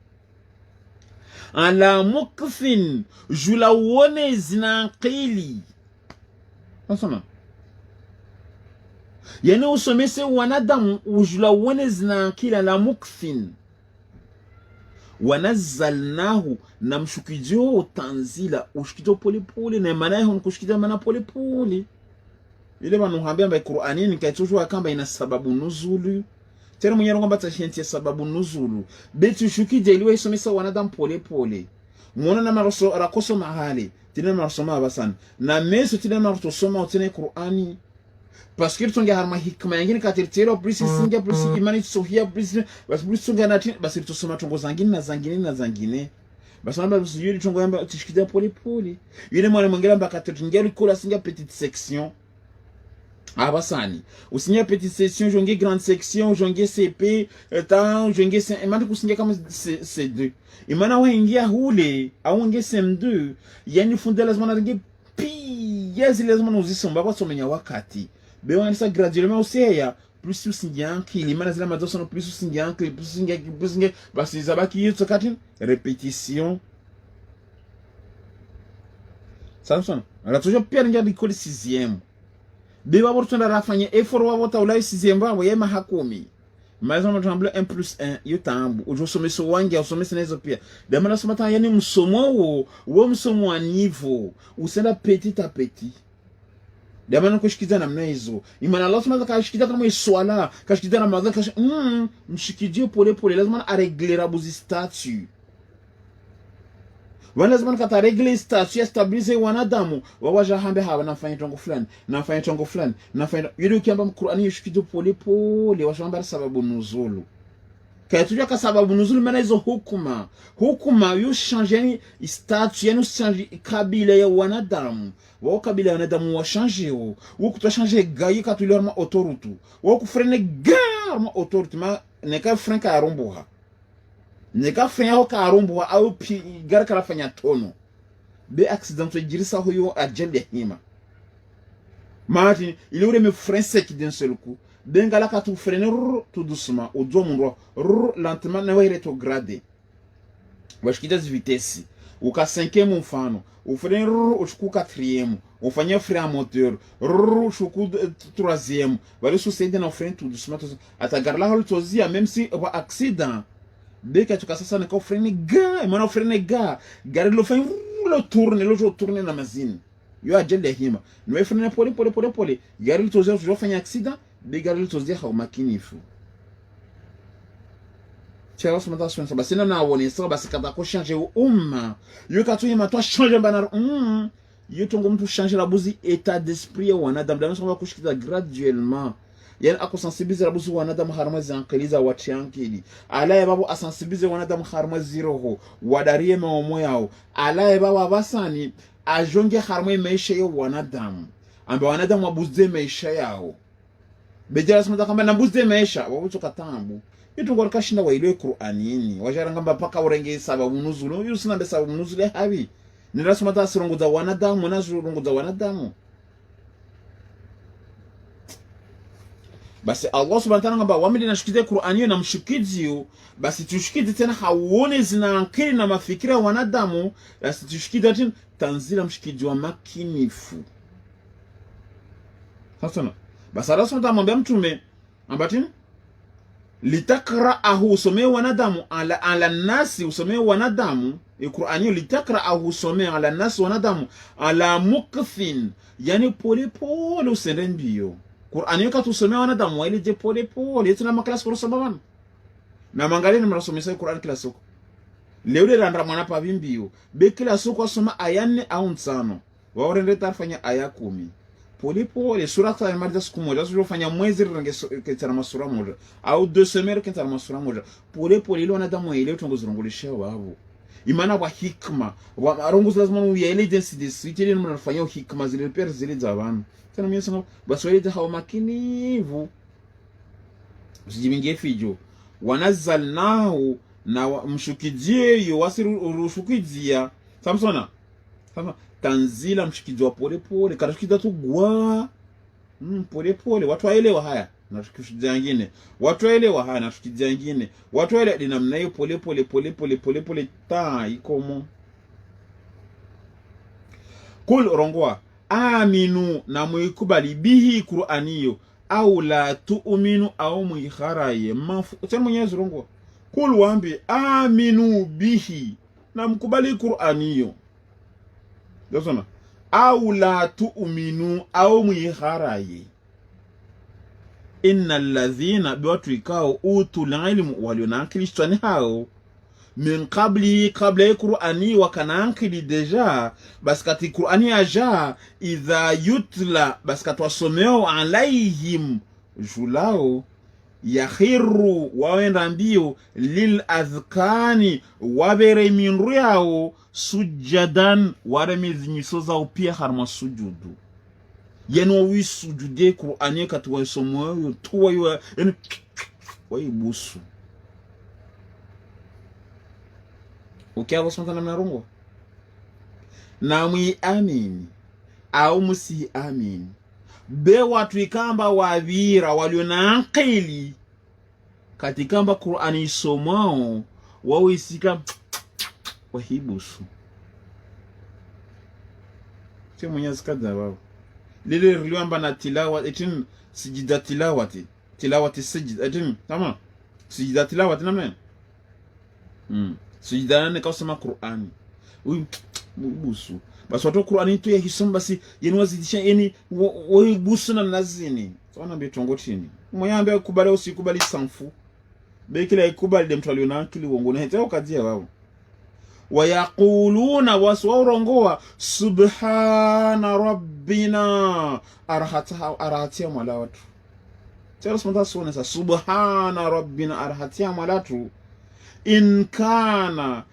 ala mukfin jula wone zinaqili nasoma yani usomese wanadamu ujula wone zinaqila la mukfin wanazzalnahu na mshukidio tanzila ushikidio pole pole na maana yao kushikidia maana pole pole ile banuhambia mba Qur'ani nikaitujua kamba ina sababu nuzulu tena mwenye ngomba tashinti sababu nuzulu betu shukide iliwe isomesa wanadamu pole pole muona na maroso rakoso mahali tena maroso mabasan na meso tena maroso soma tena Qur'ani parce que tunge harma hikma yengine katirtero plus singa plus imani sohia plus bas plus tunge na basi tusoma tungo zangine na zangine basi namba usijui tungo yamba tishikida pole pole yule mwana mwingine mbaka katirtingeli kula singa petite section abasani usinya petite section jonge grande section jonge CP tant jonge imani kusinga kama C2 imana waingia hule au nge CM2 yani fundela zama nge pi yezi lazima nuzisomba kwa somenya wakati bewa nisa graduellement useya plus usingianki limana zila madoso no plus usingianki plus usingianki basi zabaki yetu kati répétition Samson ala toujours pia ngia bikoli 6e bewa bortunda rafanye effort wa bota ulai 6e babo yema hakumi mais on tremble 1 plus 1 yotambu ujo someso wangi usomese nezo pia demana somata yani msomo wo msomo wa niveau usenda petit à petit demana kushikiza namna hizo imana Allah subhanahu wa ta'ala kashikiza kama swala kashikiza na madhaka mshikijie pole pole lazima areglera buzi statut wana lazima kata regle statut stabilize wanadamu wawaja hambe hawa nafanya tongo fulani nafanya yule ukiamba Qur'ani yishikije pole pole washamba sababu nuzulu kaitujua kwa sababu nuzulu maana hizo hukuma yu change statut yani change kabila ya wanadamu wa kabila ya wanadamu wa change wo kuto change gayi katulorma autorité wo kufrene garma autorité ma ne ka franka aromboha ne ka frenya ho ka aromboha au pi gar kala fanya tono be accident to jirisa hoyo ajende hima Martin il aurait me français qui d'un seul coup bengala ka tu freiner tout doucement au doigt mon droit lentement na wa rétrograde washikida vitesse uka 5e mfano ufreiner ushuku 4e ufanya frein à moteur ushuku 3e wale susende na frein tout doucement atagarla hol tozia même si wa accident beka tukasasa na ka freiner ga maana freiner ga gari lo fait le tourner na mazine yo ajende hima no freiner pole gari lo tozia toujours fanya accident bigari lo tozia ha makinifu Tiens, ce matin, ça basi na woni ça basi kata ko changer yo katu yema to changer bana yo tongo mtu changer la buzi état d'esprit wanadamu dans ça va kushikita graduellement yani ako sensibiliser la buzi wanadamu harma zankaliza watiankili alaye babo asensibiliser wanadamu harma zero wadarie maomo yao alaye babo abasani ajonge harma maisha ya wanadamu ambe wanadamu wabuze maisha yao bejala sema kama nabuze maisha wao tukatambu itu ngor kashinda waile Qur'anini wajaranga mpaka urenge sababu nuzulu yusina be sababu nuzulu habi ni rasma ta sirongo za wanadamu na sirongo za wanadamu. Basi Allah subhanahu wa ta'ala ngamba wamidi nashikize Qur'ani na mshikizi basi tushikize tena hauone zina akili na mafikira ya wanadamu basi tushikize tena tanzila mshikizi wa makinifu. Sasa basi Allah subhanahu wa ta'ala mwambia mtume ambatini litakra'ahu usomee wanadamu ala nasi usomee wanadamu Qur'ani litakra'ahu usomee ala nasi wanadamu ala mukthin yani pole pole usende mbio. Qur'ani katusomea wanadamu waile je pole pole yetu na makala kwa sababu na mangali ni mnasomesa Qur'ani kila siku leo ile ndra mwana pa bimbio be kila siku asoma aya 4 au 5 waorende tarfanya aya 10 pole pole sura ta marja siku moja sio fanya mwezi range ketara masura moja au 2 semaines ketara masura moja pole pole ile wanadamu ile tungozurungulisha wao imana wa hikma wa arunguza lazima uyaile jinsi disiti ile mnafanya hikma zile pere zile za abantu tena mimi sema basi wale hao makinivu usijibingie fijo wanazalnahu na mshukijie yo wasirushukijia samsona kama tanzila mshikijwa pole pole katukida tu gwa pole pole watu waelewa haya na tukishujia nyingine watu waelewa haya na tukijia nyingine watu waelewa dinamna hiyo pole pole pole pole pole pole ta ikomo kul rongwa aminu na muikubali bihi Qur'aniyo au la tu'minu au muikharaye mafu tena Mwenyezi Mungu kul waambie aminu bihi na mkubali Qur'aniyo dosona au la tu'minu au muikharaye innal ladhina biwatu ikao utul ilmu walionakilishwani hao min qabli qabla Qur'ani wakanankili deja bas kati Qur'ani aja idha yutla bas katwasomeo alaihim julao yakhiru wawenda mbio lil azkani wabere minru yao sujadan waremizi nyisoza upia harma sujudu yeno wi sujude Qur'ani kati wasomeo tuwa yuwa waibusu ukia Allah subhanahu wa ta'ala na mwi amini au musi amini be watu ikamba wavira walio na akili katikamba Qur'ani isomao wao isika wahibusu sio Mwenyezi kadha wao lile riliwamba na tilawa etin sijida tilawati sijida etin tamam sijida tilawati namna sijidana kwa kusoma Qur'ani busu basi watu Qur'ani tu ya hisoma basi yeni wazidisha yeni busu na nazini sana betongo chini mwenye kubali usikubali sanfu bekila ikubali de mtu aliona akili uongo na hata ukajia wao wayaquluna wasawrongoa subhana rabbina arahatia malawatu tena smata sona subhana rabbina arahatia malatu in kana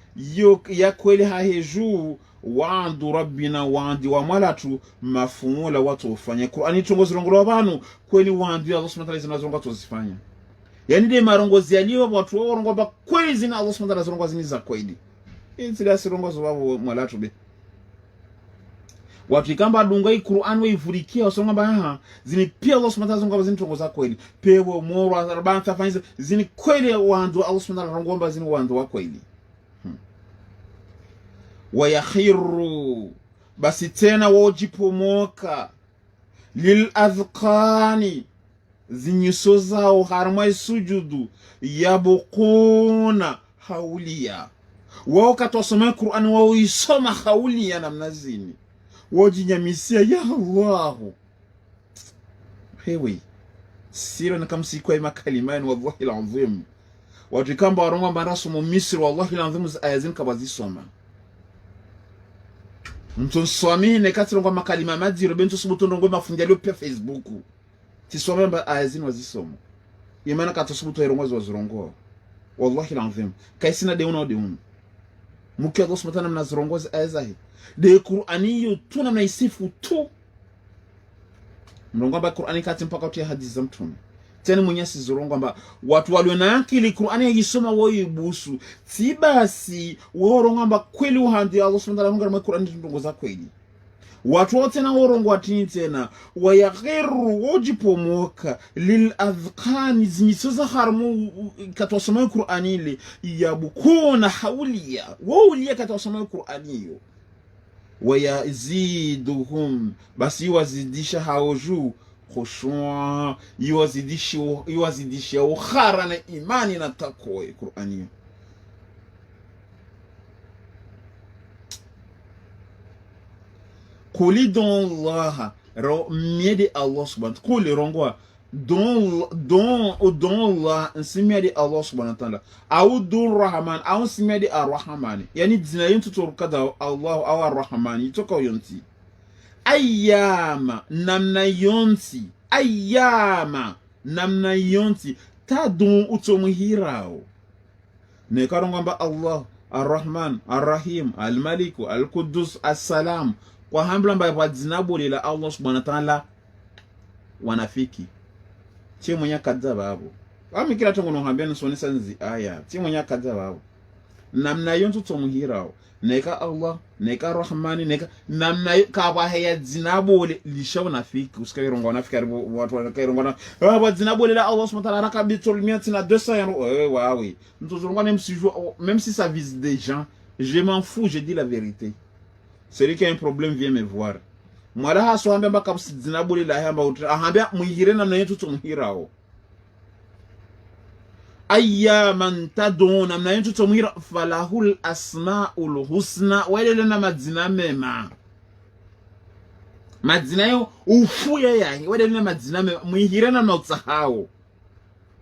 ya kweli haheju waandu rabbina waandi wa malatu mafumula watu ufanya Qur'ani tongozi rongolo abantu kweli waandi Allah subhanahu wa ta'ala zinazonga tuzifanya yani de marongozi yaliyo watu wao rongoba kweli zina Allah subhanahu wa ta'ala rongozi ni za kweli hizi la sirongozo wao malatu be watu ikamba dunga hii Qur'an waivurikia wasonga ba zini pia Allah subhanahu wa ta'ala rongoba zini tongoza kweli pewo moro arabana tafanya zini kweli waandu Allah subhanahu wa ta'ala rongoba zini waandu wa kweli wayakhiru basi tena wajipomoka lil azqani zinyiso zao harma sujudu yabquna haulia wao katosoma Qur'an wao isoma haulia namna zini wajinyamisia ya Allah hewi sira na kama sikwa makalimani wallahi alazim watu kamba warongo barasu Misri wallahi alazim ayazin kabazisoma mtu swamine kati rongo makalima madiro bento subutu rongo mafunjalio pia Facebook tisome mba ayazin wazisoma yemana kata subutu rongo wazirongo wallahi alazim kaisina de uno mukia Allah subhanahu wa ta'ala mnazirongoza ayazahi de Qur'ani yo tuna mnaisifu tu mrongo ba Qur'ani kati mpaka utia hadithi za mtume tena mwenye sizorongo amba watu walio na akili Qur'ani yisoma woyibusu si basi worongo amba kweli uhandi Allah subhanahu wa ta'ala Qur'ani ndongoza kweli watu wote na worongo watini tena wayaghiru wojipomoka lil adhqani zinyisoza harmu katosoma Qur'ani ile yabukuna hawliya wauliya katosoma Qur'ani hiyo wayaziduhum basi wazidisha haoju khushu'a iwazidisha ukhara na imani na takwa Qur'ani. Quli don Allah miedi Allah subhanahu quli rongwa don Allah nsimedi Allah subhanahu wa ta'ala au don Rahman au nsimedi Ar-Rahman yani dina yintu turkada Allah au Ar-Rahman yitoka yonti ayyama namna yonti tadun utomuhirao ne karongamba Allah Ar-Rahman Ar-Rahim Al-Malik Al-Quddus As-Salam kwa hambla mba kwa dzinabo lila Allah subhanahu wa ta'ala wanafiki che mwenye kadaba hapo ami kila tongo nohambia nsonesa nzi aya che mwenye kadaba hapo namna yontu tomuhirao neka Allah neka Rahmani neka namna ka ba haya dzinabo lishaw nafiki usikairongo wanafiki aribo watu wanakairongo na wa dzinabo lila Allah subhanahu wa ta'ala rakabitol miati na 200 euro wawe ntozongo même si ça vise des gens je m'en fous, je dis la vérité. Celui qui a un problème vient me voir. Moi là so hamba kapsi dzinabuli la hamba ahambia muhire na yetu tumuhirao ayyaman taduna na yetu tumuhira falahul asmaul husna wale na madzina mema madzina yo ufuya yahi wale na madzina mema muhire na utsahao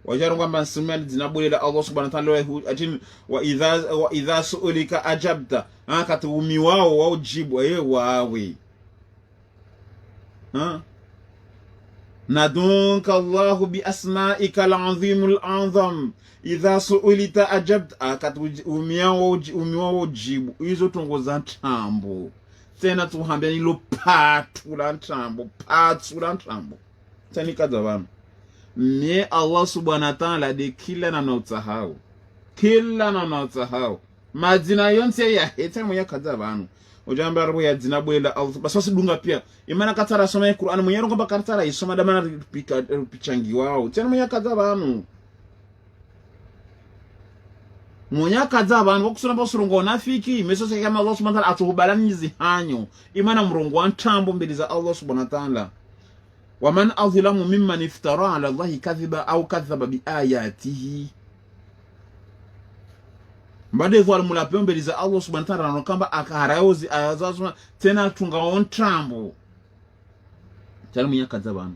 wajaru kwamba nsema dzinabuli la Allah subhanahu wa ta'ala atin wa idha su'ulika ajabta akatumi wao wajibu wawe na donc Allah bi asma'ika al-azim al-azam idha su'ilta ajabta akatumi jibu hizo tongoza ntambo tena tuhambia ilo patula ntambo tani kadabana ni Allah subhanahu wa ta'ala de kila na notsahau majina yonse ya heta mwenye kadabana ujamba roho ya dzinabwela Allah basasi dunga pia imana katara soma Qur'an mwenye ngomba katara isoma damana pichangi wao tena mwenye kadabana mwenye kadabana wakusona bosurongo nafiki mesosa kama Allah subhanahu wa ta'ala atuhubalanizi hanyo imana mrongo wa ntambo mbele za Allah subhanahu wa ta'ala waman azlamu mimman iftara ala Allah kadhiba au kadhaba bi ayatihi mbade kwa mulapeo mbele za Allah subhanahu wa ta'ala anokamba akaraozi ayazazo tena tunga ontrambo tala mwenye kadhabana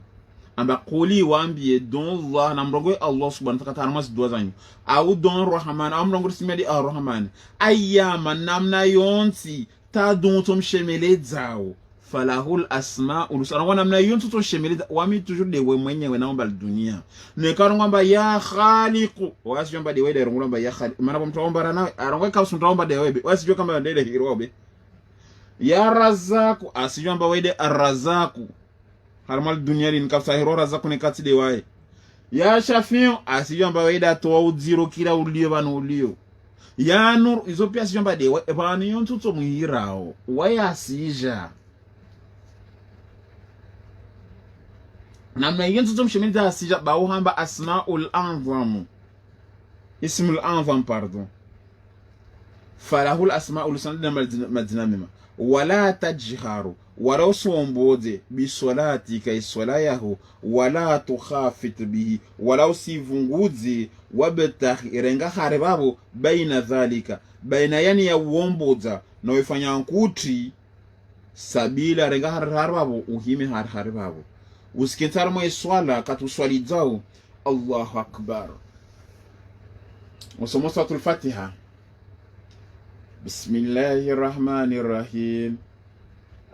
amba quli waambie don Allah na mrongo Allah subhanahu wa ta'ala mas dua zanyu au don Rahman au mrongo simedi Ar-Rahman ayyama namna yonsi ta don tom shemele zao falahul asmaul husna wana mna yontu to shemeleza wami toujours de we mwenyewe naomba dunia ne karongamba ya khaliqu wasi jomba de we de rongomba ya khaliq mana bomto ombara nawe arongo ka usuntomba de webe wasi jo kama ndele hirobe ya razaku asijomba we de arrazaku harmal dunia lin kafsa hiro razaku ne kati de wae ya shafiu asijomba we da to uziro kila ulio banu ulio ya nur izo pia asijomba de we banu yontu to muhirao waya asija namna yentu tumshimida asija bauhamba asmaul anzam ismul anzam pardon falahul asmaul sanad madinamima wala tajharu wala usomboze bi salati kay salayahu wala tukhafit bihi wala usivunguzi wabtah irenga haribabo baina dhalika baina yani ya uomboza na wifanya nkuti sabila renga haribabo uhime haribabo usikitar mwe swala katuswali zao Allahu akbar وسمو سورة الفاتحة بسم الله الرحمن الرحيم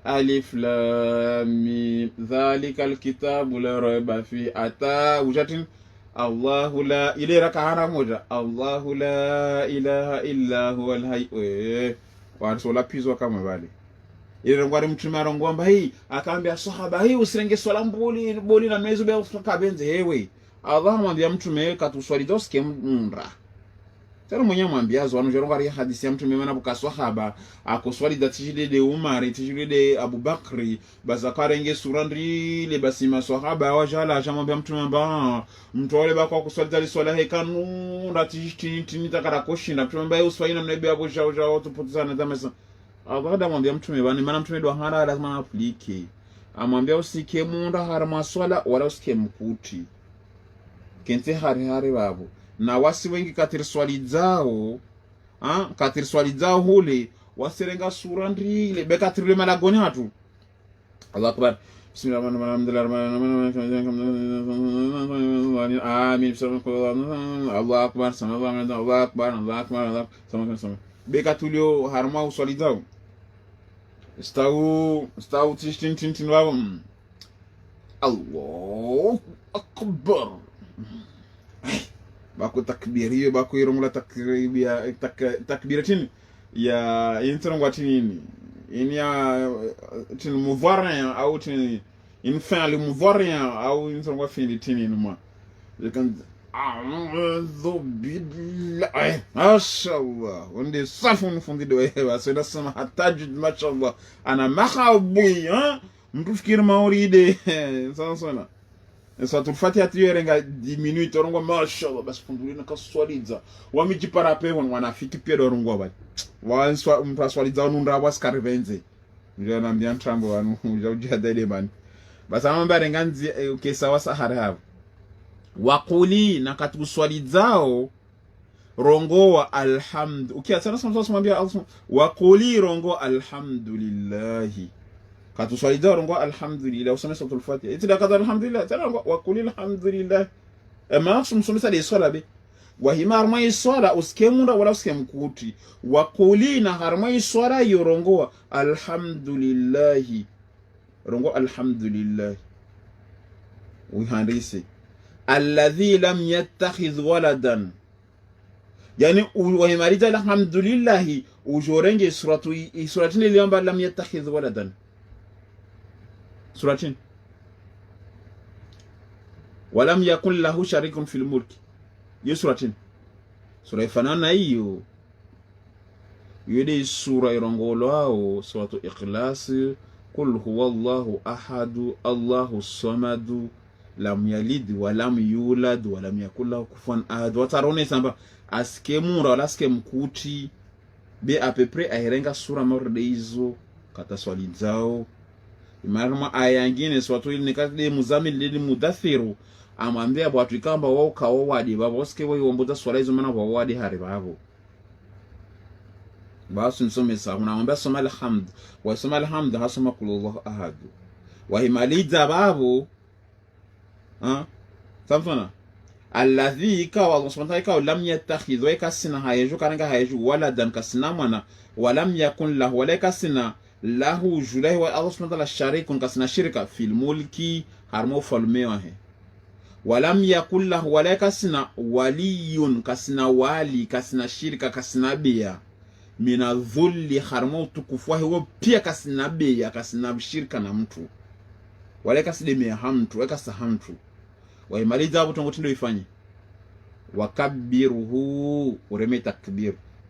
ألف لام ميم ذلك الكتاب لا ريب فيه أتى وجاتين الله لا إلى ركعة موجة الله لا إله إلا هو الحي وارسولا بيزو كما بالي ile ngwari mtume arongomba hii akaambia sahaba hii usirenge swala mboli na mezo bya kabenze hewe Allah amwambia mtume katuswaliza usikie munda tena mwenye mwambia zwana joronga ri hadithi ya mtume mana bukaswahaba akuswaliza tijide de Umar tijide de Abubakri bazakarenge surandri le basima swahaba wajala ajamwambia mtume mba mtole bako kuswaliza li swala hekanu ratijini takara koshinda mtume mba uswaina mnabi abo jao tupotezana tamesa Allah amwambia mtume bani mana mtume do hana lazima aplike amwambia usikie munda harama swala wala usikie mkuti kente hari babo na wasi wengi katiri swali zao hule wasirenga sura ndrile bekatiri malagoni hatu Allah akbar bismillahirrahmanirrahim amin Allah akbar Allah akbar bekatulio harma uswali zao stau tin wao Allah akbar bako takbiri bako irongula takbiratin ya introngo tinini in ya tin mudhari au tin in fi'l mudhari au introngo fi'l tinini ma lekan a'udhu billahi mashallah wande safun fundido wa sida sama hatajud mashallah ana makhabi mtu fikiri mauride sana Sura Al-Fatiha tuyerenga 10 minutes orongo mashallah basi fundulina kaswaliza wamijipara pe wanafiki pia dorongo bali wanswa mtaswaliza ununda waskarivenze ndio naambia ntrambo wanu ujaujia dele man basi amamba renganzi ukesa wasahara hapo waquli na katuswalizao rongo wa alhamd ukiacha sana mwambia Allah waquli rongo alhamdulillah katuswaliza rongo alhamdulillah usome sura al-Fatiha itida kadha alhamdulillah tena waquli alhamdulillah ama sumsomesa de swala be wa himar mai swala uskemunda wala uskemkuti waquli na harmai swala yorongo alhamdulillah rongo alhamdulillah uhandisi alladhi lam yattakhidh waladan yani wahimaliza alhamdulillah ujorenge suratin iliomba lam yattakhidh waladan suratin walam yakun lahu sharikun fil mulk suratin sura ifanana hiyo yede sura irongolo ao suratu ikhlas qul huwallahu ahad allahu samad lam yalid wa lam yulad wa lam yakul lahu kufuwan ahad watarone samba askemura wala askemkuti be à peu près airenga sura morde hizo kataswalizao imaruma aya nyingine swatu ile nikade muzamil lili mudathiru amwambia watu ikamba wao kawo wadi babo uske wao omboza swala hizo maana wao wadi hari babo basi nsome sawa unaomba soma alhamd wa soma alhamd hasoma kulullahu ahad wa himaliza babo samfana alladhi ka Allah subhanahu wa ta'ala lam yattakhidh wa kasina hayeju karanga hayeju waladan kasina mwana wa lam yakun lahu wa kasina lahu julai wa Allah subhanahu wa ta'ala sharikun kasina shirka fil mulki harmo falmewa he wa lam yakun lahu wa kasina waliyun kasina wali kasina shirka kasina biya mina dhulli harmo tukufu wa pia kasina biya kasina shirka na mtu wala kasideme hamtu weka sahamtu waimaliza hapo tungotindo ifanye wakabbiruhu ureme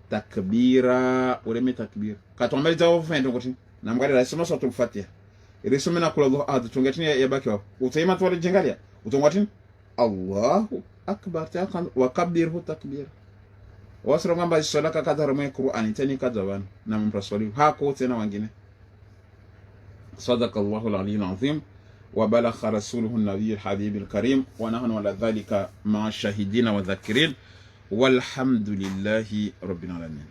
takbira ureme takbir katomaliza hapo fanya tungoti na mgari la soma sura al-Fatiha irisome na kula Allah ahad tungotini ya baki hapo utaima tu jengalia utongotini Allahu akbar ta wakabbiruhu takbir wasoro ngamba salaka kadha mu Qur'ani tani kadha wan na mpraswali hako tena wengine sadaqallahu al-aliyyul azim وبلغ رسوله النبي الحبيب الكريم ونحن على ذلك مع الشاهدين والذاكرين والحمد لله رب العالمين.